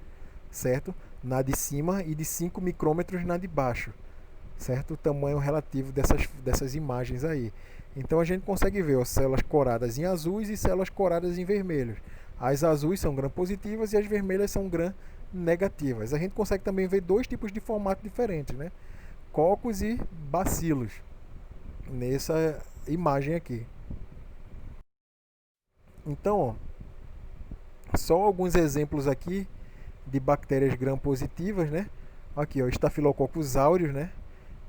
A: certo? Na de cima e de 5 micrômetros na de baixo, certo? O tamanho relativo dessas imagens aí. Então a gente consegue ver, ó, células coradas em azuis e células coradas em vermelhos. As azuis são gram-positivas e as vermelhas são gram-negativas. A gente consegue também ver dois tipos de formato diferentes, né? Cocos e bacilos, nessa imagem aqui. Então, ó, só alguns exemplos aqui de bactérias gram-positivas, né? Aqui, ó, Staphylococcus aureus, né?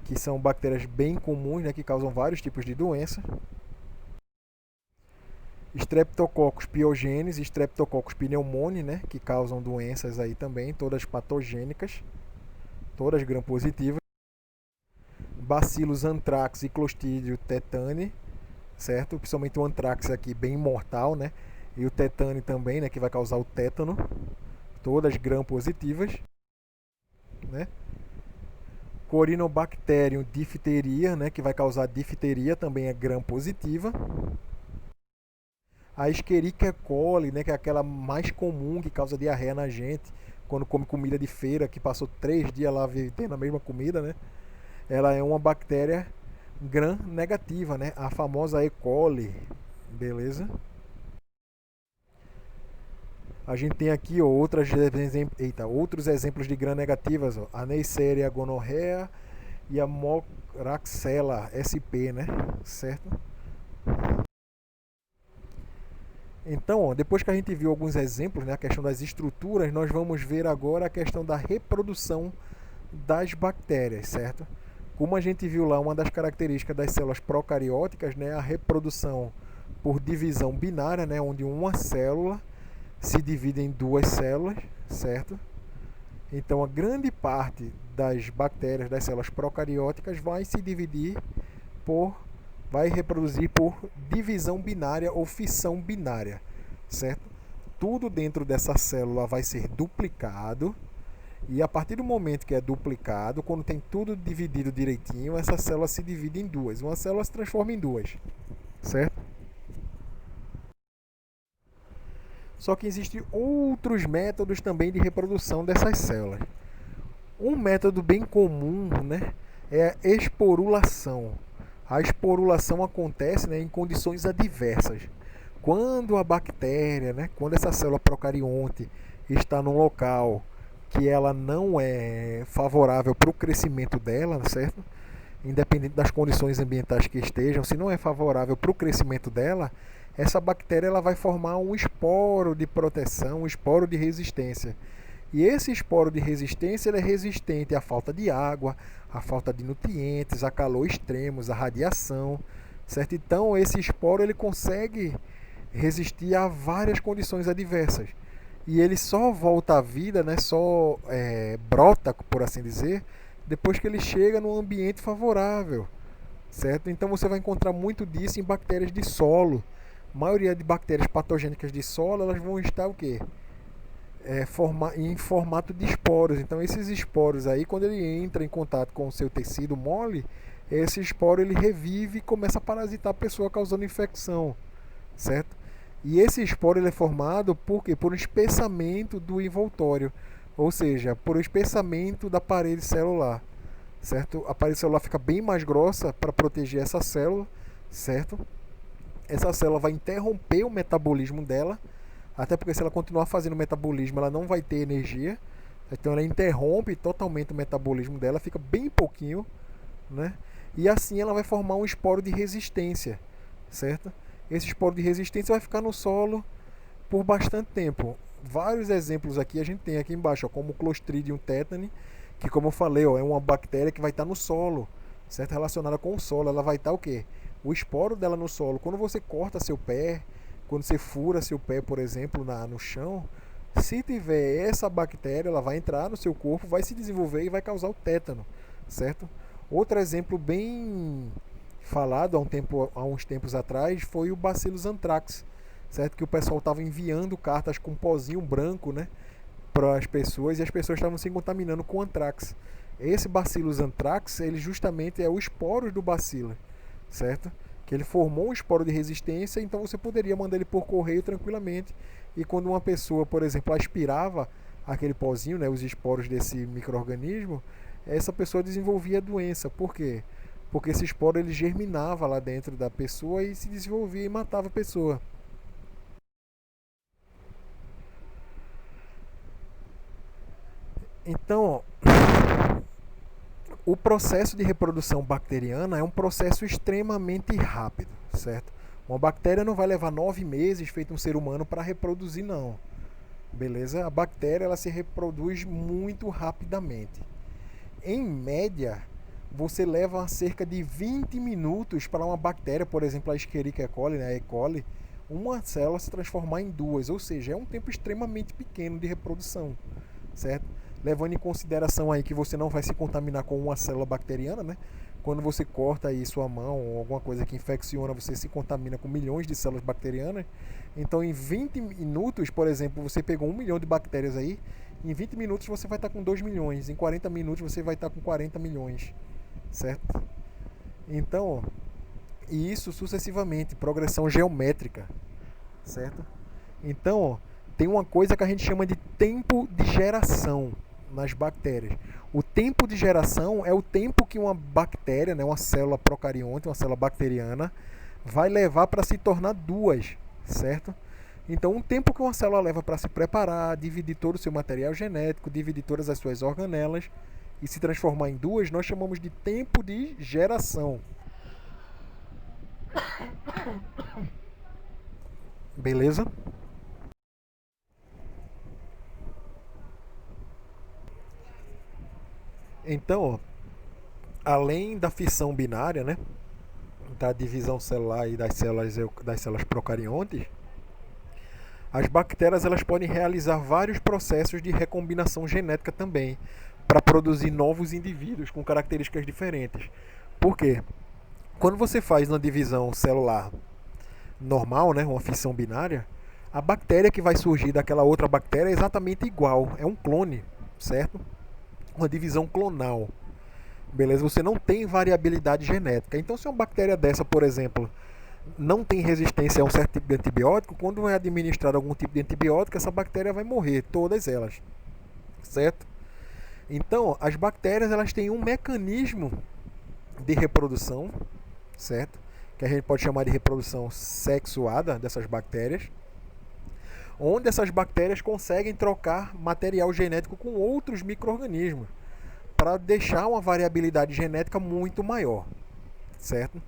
A: Que são bactérias bem comuns, né? Que causam vários tipos de doença. Streptococcus pyogenes e Streptococcus pneumoniae, né? Que causam doenças aí também, todas patogênicas, todas gram-positivas. Bacillus anthrax e Clostridium tetani, certo? Principalmente o anthrax aqui bem mortal, né? E o tetani também, né, que vai causar o tétano, todas gram-positivas, né? Corynebacterium difteria, né, que vai causar difteria, também é gram-positiva. A Escherichia coli, né, que é aquela mais comum que causa diarreia na gente, quando come comida de feira, que passou 3 dias lá vivendo a mesma comida, né? Ela é uma bactéria gram-negativa, né? A famosa E. coli, beleza? A gente tem aqui outros exemplos de gram-negativas, ó. A Neisseria gonorrhea e a Moraxella sp, né? Certo? Então, ó, depois que a gente viu alguns exemplos, né, a questão das estruturas, nós vamos ver agora a questão da reprodução das bactérias, certo? Como a gente viu lá, uma das características das células procarióticas, né, a reprodução por divisão binária, né, onde uma célula se divide em 2 células, certo? Então, a grande parte das bactérias das células procarióticas vai reproduzir por divisão binária ou fissão binária, certo? Tudo dentro dessa célula vai ser duplicado, e a partir do momento que é duplicado, quando tem tudo dividido direitinho, essa célula se divide em 2. Uma célula se transforma em 2, certo? Só que existem outros métodos também de reprodução dessas células. Um método bem comum, né, é a esporulação. A esporulação acontece, né, em condições adversas. Quando a bactéria, né, quando essa célula procarionte está num local que ela não é favorável para o crescimento dela, certo? Independente das condições ambientais que estejam, se não é favorável para o crescimento dela, essa bactéria ela vai formar um esporo de proteção, um esporo de resistência. E esse esporo de resistência ele é resistente à falta de água, à falta de nutrientes, a calor extremos, à radiação, certo? Então esse esporo ele consegue resistir a várias condições adversas. E ele só volta à vida, né, só brota, por assim dizer, depois que ele chega num ambiente favorável, certo? Então você vai encontrar muito disso em bactérias de solo. A maioria de bactérias patogênicas de solo, elas vão estar o quê? Em formato de esporos. Então esses esporos aí, quando ele entra em contato com o seu tecido mole, esse esporo ele revive e começa a parasitar a pessoa, causando infecção, certo? E esse esporo ele é formado por quê? Por um espessamento do envoltório, ou seja, por um espessamento da parede celular, certo? A parede celular fica bem mais grossa para proteger essa célula, certo? Essa célula vai interromper o metabolismo dela, até porque se ela continuar fazendo metabolismo, ela não vai ter energia. Então ela interrompe totalmente o metabolismo dela, fica bem pouquinho, né? E assim ela vai formar um esporo de resistência, certo? Esse esporo de resistência vai ficar no solo por bastante tempo. Vários exemplos aqui a gente tem aqui embaixo, ó, como o Clostridium tetani, que como eu falei, ó, é uma bactéria que vai estar no solo, certo? Relacionada com o solo, ela vai estar o quê? O esporo dela no solo. Quando você corta seu pé, quando você fura seu pé, por exemplo, no chão, se tiver essa bactéria, ela vai entrar no seu corpo, vai se desenvolver e vai causar o tétano, certo? Outro exemplo bem falado há uns tempos atrás foi o Bacillus anthrax, certo? Que o pessoal estava enviando cartas com um pozinho branco, né, para as pessoas, e as pessoas estavam se contaminando com anthrax. Esse Bacillus anthrax, ele justamente é o esporo do bacilo, certo? Que ele formou um esporo de resistência, então você poderia mandar ele por correio tranquilamente. E quando uma pessoa, por exemplo, aspirava aquele pozinho, né, os esporos desse micro-organismo, essa pessoa desenvolvia a doença. Por quê? Porque esse esporo ele germinava lá dentro da pessoa e se desenvolvia e matava a pessoa. Então, o processo de reprodução bacteriana é um processo extremamente rápido, certo? Uma bactéria não vai levar 9 meses, feito um ser humano, para reproduzir, não. Beleza? A bactéria ela se reproduz muito rapidamente. Em média, você leva cerca de 20 minutos para uma bactéria, por exemplo, a Escherichia coli, né, a E. coli, uma célula se transformar em 2, ou seja, é um tempo extremamente pequeno de reprodução, certo? levando em consideração aí que você não vai se contaminar com uma célula bacteriana, né? Quando você corta aí sua mão ou alguma coisa que infecciona, você se contamina com milhões de células bacterianas. Então, em 20 minutos, por exemplo, você pegou 1 milhão de bactérias aí, em 20 minutos você vai estar com 2 milhões, em 40 minutos você vai estar com 40 milhões, certo? Então, e isso sucessivamente, progressão geométrica, certo? Então, tem uma coisa que a gente chama de tempo de geração nas bactérias. O tempo de geração é o tempo que uma bactéria, né, uma célula procarionte, uma célula bacteriana, vai levar para se tornar duas, certo? Então, o tempo que uma célula leva para se preparar, dividir todo o seu material genético, dividir todas as suas organelas e se transformar em duas, nós chamamos de tempo de geração. Beleza? Então, ó, além da fissão binária, né, da divisão celular e das células procariontes, as bactérias elas podem realizar vários processos de recombinação genética também, para produzir novos indivíduos com características diferentes. Por quê? Quando você faz uma divisão celular normal, né, uma fissão binária, a bactéria que vai surgir daquela outra bactéria é exatamente igual, é um clone, certo? Uma divisão clonal. Beleza? Você não tem variabilidade genética. Então, se uma bactéria dessa, por exemplo, não tem resistência a um certo tipo de antibiótico, quando é administrado algum tipo de antibiótico, essa bactéria vai morrer, todas elas, certo? Então, as bactérias elas têm um mecanismo de reprodução, certo? Que a gente pode chamar de reprodução sexuada dessas bactérias, onde essas bactérias conseguem trocar material genético com outros micro-organismos para deixar uma variabilidade genética muito maior, certo?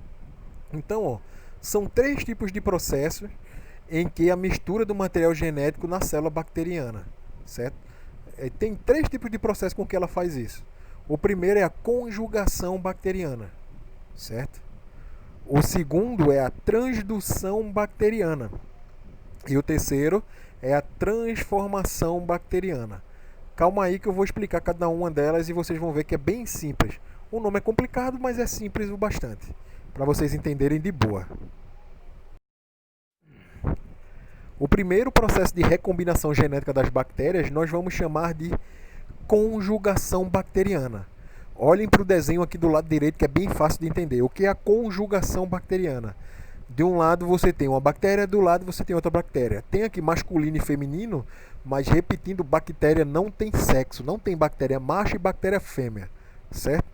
A: Então, ó, são 3 tipos de processos em que a mistura do material genético na célula bacteriana, certo? Tem 3 tipos de processo com que ela faz isso. O primeiro é a conjugação bacteriana, certo? O segundo é a transdução bacteriana. E o terceiro é a transformação bacteriana. Calma aí que eu vou explicar cada uma delas e vocês vão ver que é bem simples. O nome é complicado, mas é simples o bastante, para vocês entenderem de boa. O primeiro processo de recombinação genética das bactérias nós vamos chamar de conjugação bacteriana. Olhem para o desenho aqui do lado direito que é bem fácil de entender. O que é a conjugação bacteriana? De um lado você tem uma bactéria, do lado você tem outra bactéria. Tem aqui masculino e feminino, mas repetindo, bactéria não tem sexo, não tem bactéria macho e bactéria fêmea, certo?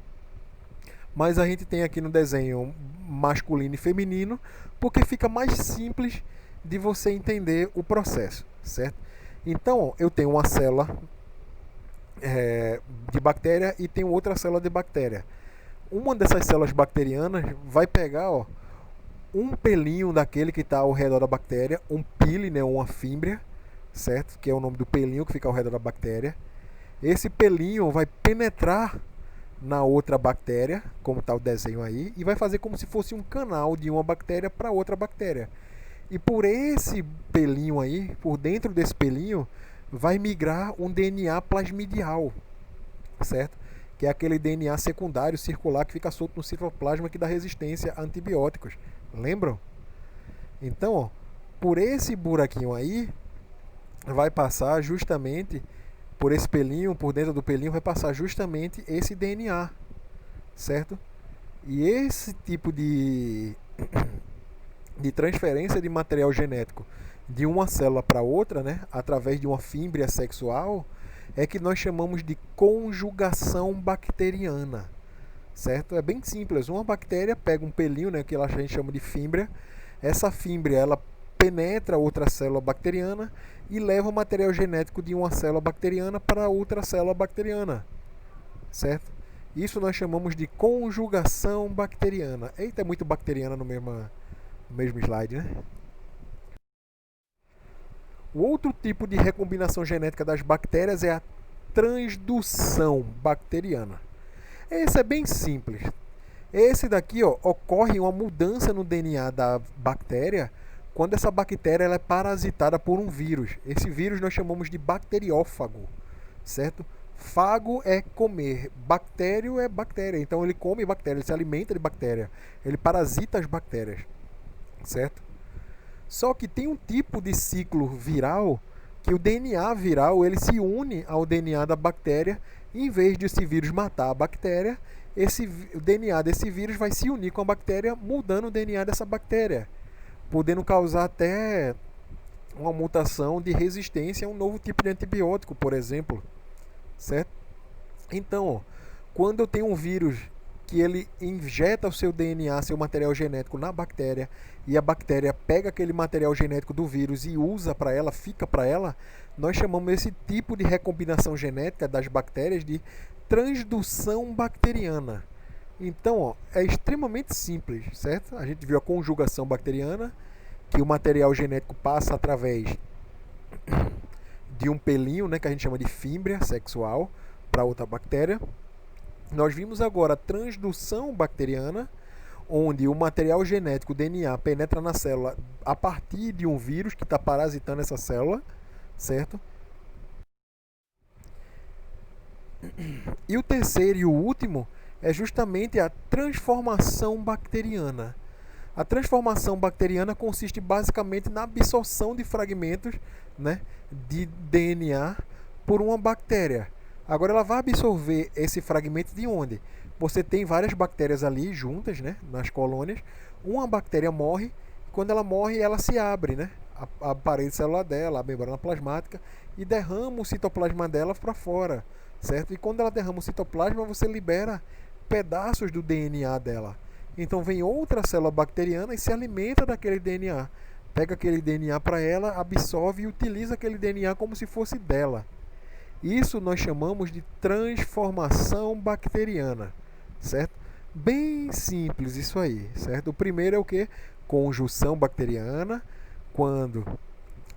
A: Mas a gente tem aqui no desenho masculino e feminino, porque fica mais simples de você entender o processo, certo? Então, eu tenho uma célula de bactéria e tenho outra célula de bactéria. Uma dessas células bacterianas vai pegar, ó, um pelinho daquele que está ao redor da bactéria, um pile, né, uma fímbria, certo? Que é o nome do pelinho que fica ao redor da bactéria. Esse pelinho vai penetrar na outra bactéria, como está o desenho aí, e vai fazer como se fosse um canal de uma bactéria para outra bactéria. E por esse pelinho aí, por dentro desse pelinho, vai migrar um DNA plasmidial, certo? Que é aquele DNA secundário circular que fica solto no citoplasma que dá resistência a antibióticos. Lembram? Então, ó, por esse buraquinho aí, vai passar justamente, por esse pelinho, por dentro do pelinho, vai passar justamente esse DNA, certo? E esse tipo de transferência de material genético de uma célula para outra, né, através de uma fímbria sexual, é que nós chamamos de conjugação bacteriana, certo? É bem simples. Uma bactéria pega um pelinho, né, que a gente chama de fímbria. Essa fímbria ela penetra outra célula bacteriana e leva o material genético de uma célula bacteriana para outra célula bacteriana, certo? Isso nós chamamos de conjugação bacteriana. Eita, é muito bacteriana no mesmo slide, né? O outro tipo de recombinação genética das bactérias é a transdução bacteriana. Esse é bem simples. Esse daqui, ó, ocorre uma mudança no DNA da bactéria quando essa bactéria ela é parasitada por um vírus. Esse vírus nós chamamos de bacteriófago, certo? Fago é comer, bactério é bactéria. Então ele come bactéria, ele se alimenta de bactéria, ele parasita as bactérias, certo? Só que tem um tipo de ciclo viral que o DNA viral ele se une ao DNA da bactéria. Em vez de esse vírus matar a bactéria, o DNA desse vírus vai se unir com a bactéria, mudando o DNA dessa bactéria, podendo causar até uma mutação de resistência a um novo tipo de antibiótico, por exemplo, certo? Então, quando eu tenho um vírus que ele injeta o seu DNA, seu material genético na bactéria, e a bactéria pega aquele material genético do vírus e usa para ela, fica para ela, nós chamamos esse tipo de recombinação genética das bactérias de transdução bacteriana. Então, é extremamente simples, certo? A gente viu a conjugação bacteriana, que o material genético passa através de um pelinho, né, que a gente chama de fímbria sexual, para outra bactéria. Nós vimos agora a transdução bacteriana, onde o material genético, o DNA, penetra na célula a partir de um vírus que está parasitando essa célula, certo? E o terceiro e o último é justamente a transformação bacteriana. A transformação bacteriana consiste basicamente na absorção de fragmentos, né, de DNA por uma bactéria. Agora ela vai absorver esse fragmento de onde? Você tem várias bactérias ali juntas, né, nas colônias. Uma bactéria morre, quando ela morre ela se abre, né, a parede celular dela, a membrana plasmática, e derrama o citoplasma dela para fora, certo? E quando ela derrama o citoplasma, você libera pedaços do DNA dela. Então vem outra célula bacteriana e se alimenta daquele DNA. Pega aquele DNA para ela, absorve e utiliza aquele DNA como se fosse dela. Isso nós chamamos de transformação bacteriana, certo? Bem simples isso aí, certo? O primeiro é o que? Conjunção bacteriana, quando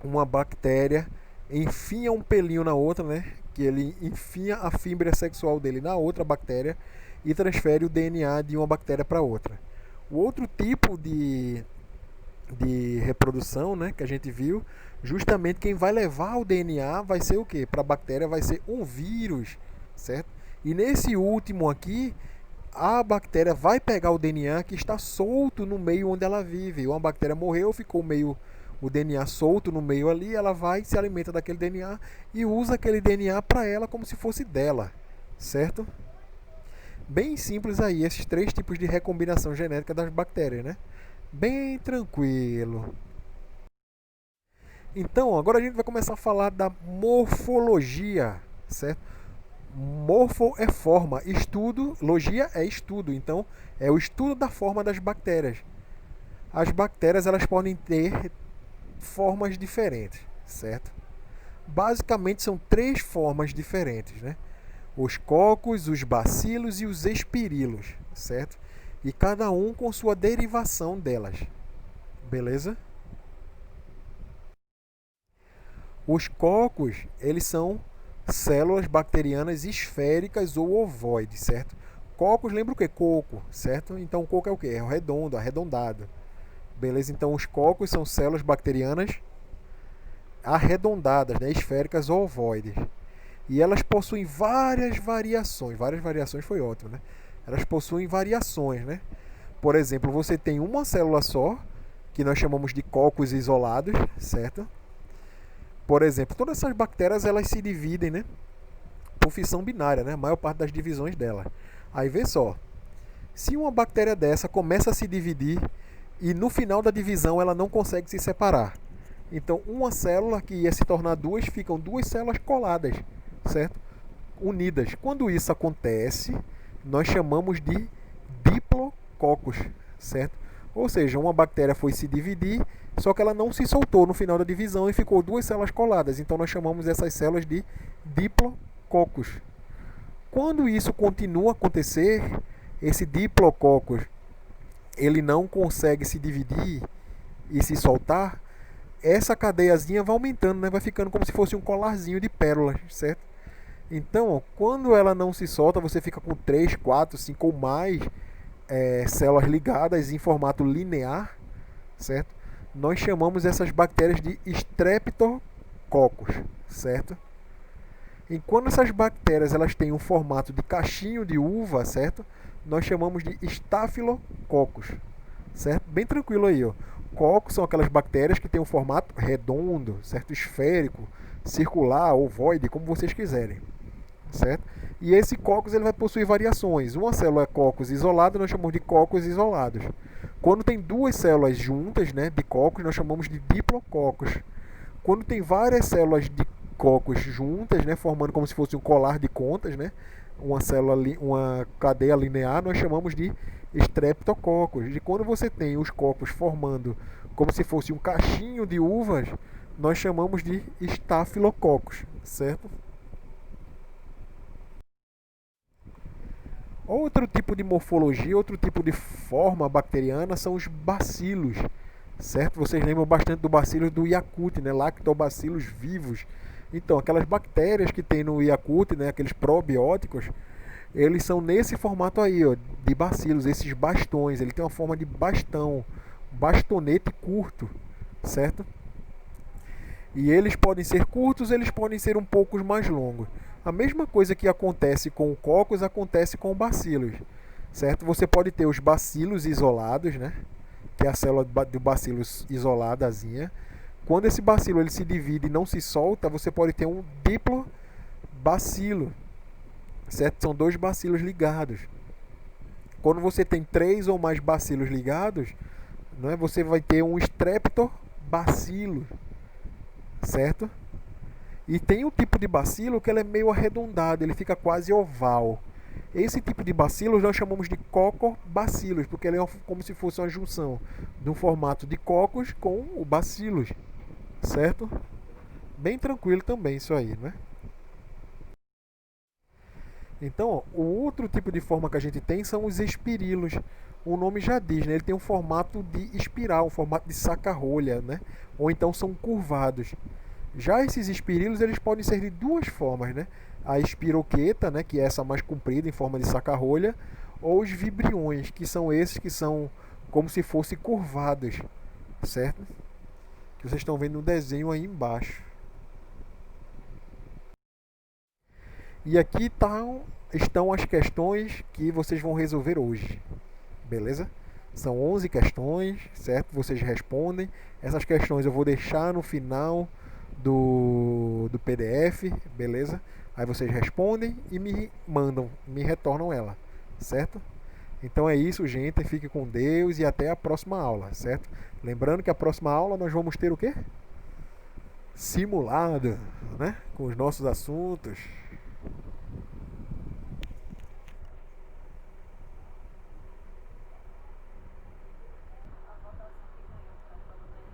A: uma bactéria enfia um pelinho na outra, né? Que ele enfia a fímbria sexual dele na outra bactéria e transfere o DNA de uma bactéria para outra. O outro tipo de reprodução, né, que a gente viu, justamente quem vai levar o DNA vai ser o quê? Para a bactéria vai ser um vírus, certo? E nesse último aqui, a bactéria vai pegar o DNA que está solto no meio onde ela vive. Uma bactéria morreu, ficou o DNA solto no meio ali, ela vai, se alimenta daquele DNA e usa aquele DNA para ela como se fosse dela, certo? Bem simples aí, esses três tipos de recombinação genética das bactérias, né? Bem tranquilo. Então, agora a gente vai começar a falar da morfologia, certo? Morfo é forma, estudo, logia é estudo, então é o estudo da forma das bactérias. As bactérias elas podem ter formas diferentes, certo? Basicamente são três formas diferentes, né? Os cocos, os bacilos e os espirilos, certo? E cada um com sua derivação delas, beleza? Os cocos, eles são células bacterianas esféricas ou ovoides, certo? Cocos lembra o que? Coco, certo? Então o coco é o que? É o redondo, arredondado. Beleza? Então os cocos são células bacterianas arredondadas, né? Esféricas ou ovoides. E elas possuem várias variações. Várias variações foi ótimo, né? Elas possuem variações, né? Por exemplo, você tem uma célula só, que nós chamamos de cocos isolados, certo? Por exemplo, todas essas bactérias elas se dividem, né, por fissão binária, né? A maior parte das divisões delas. Aí vê só, se uma bactéria dessa começa a se dividir e no final da divisão ela não consegue se separar, então uma célula que ia se tornar duas, ficam duas células coladas, certo? Unidas. Quando isso acontece, nós chamamos de diplococos, certo? Ou seja, uma bactéria foi se dividir, só que ela não se soltou no final da divisão e ficou duas células coladas. Então nós chamamos essas células de diplococos. Quando isso continua a acontecer, esse diplococos ele não consegue se dividir e se soltar, essa cadeiazinha vai aumentando, né? Vai ficando como se fosse um colarzinho de pérolas, certo? Então, quando ela não se solta, você fica com 3, 4, 5 ou mais células ligadas em formato linear, certo? Nós chamamos essas bactérias de streptococcus, certo? Enquanto essas bactérias elas têm um formato de cachinho de uva, certo? Nós chamamos de Staphylococcus, certo? Bem tranquilo aí, ó. Cocos são aquelas bactérias que têm um formato redondo, certo? Esférico, circular, ovoide, como vocês quiserem, certo? E esse cocos ele vai possuir variações. Uma célula é cocos isolada, nós chamamos de cocos isolados. Quando tem duas células juntas, né, de cocos, nós chamamos de diplococos. Quando tem várias células de cocos juntas, né, formando como se fosse um colar de contas, né, uma cadeia linear, nós chamamos de streptococos. E quando você tem os cocos formando como se fosse um cachinho de uvas, nós chamamos de estafilococos, certo? Outro tipo de morfologia, outro tipo de forma bacteriana são os bacilos, certo? Vocês lembram bastante do bacilo do Yakult, né? Lactobacilos vivos. Então, aquelas bactérias que tem no Yakult, né? Aqueles probióticos, eles são nesse formato aí, ó, de bacilos, esses bastões. Ele tem uma forma de bastão, bastonete curto, certo? E eles podem ser curtos, eles podem ser um pouco mais longos. A mesma coisa que acontece com o cocos acontece com o bacilos, certo? Você pode ter os bacilos isolados, né? Que é a célula do bacilo isoladazinha. Quando esse bacilo ele se divide e não se solta, você pode ter um diplobacilo, certo? São dois bacilos ligados. Quando você tem três ou mais bacilos ligados, né, você vai ter um streptobacilo, certo? E tem um tipo de bacilo que ele é meio arredondado, ele fica quase oval. Esse tipo de bacilos nós chamamos de cocobacilos, porque ele é como se fosse uma junção do formato de cocos com o bacilos, certo? Bem tranquilo também isso aí, né? Então, ó, o outro tipo de forma que a gente tem são os espirilos. O nome já diz, né? Ele tem um formato de espiral, um formato de saca-rolha, né? Ou então são curvados. Já esses espirilos, eles podem ser de duas formas, né? A espiroqueta, né, que é essa mais comprida em forma de saca-rolha, ou os vibriões, que são esses que são como se fossem curvados, certo? Que vocês estão vendo no desenho aí embaixo. E aqui estão as questões que vocês vão resolver hoje, beleza? São 11 questões, certo? Vocês respondem. Essas questões eu vou deixar no final do PDF, beleza? Aí vocês respondem e me mandam, me retornam ela, certo? Então é isso, gente. Fique com Deus e até a próxima aula, certo? Lembrando que a próxima aula nós vamos ter o quê? Simulado, né? Com os nossos assuntos.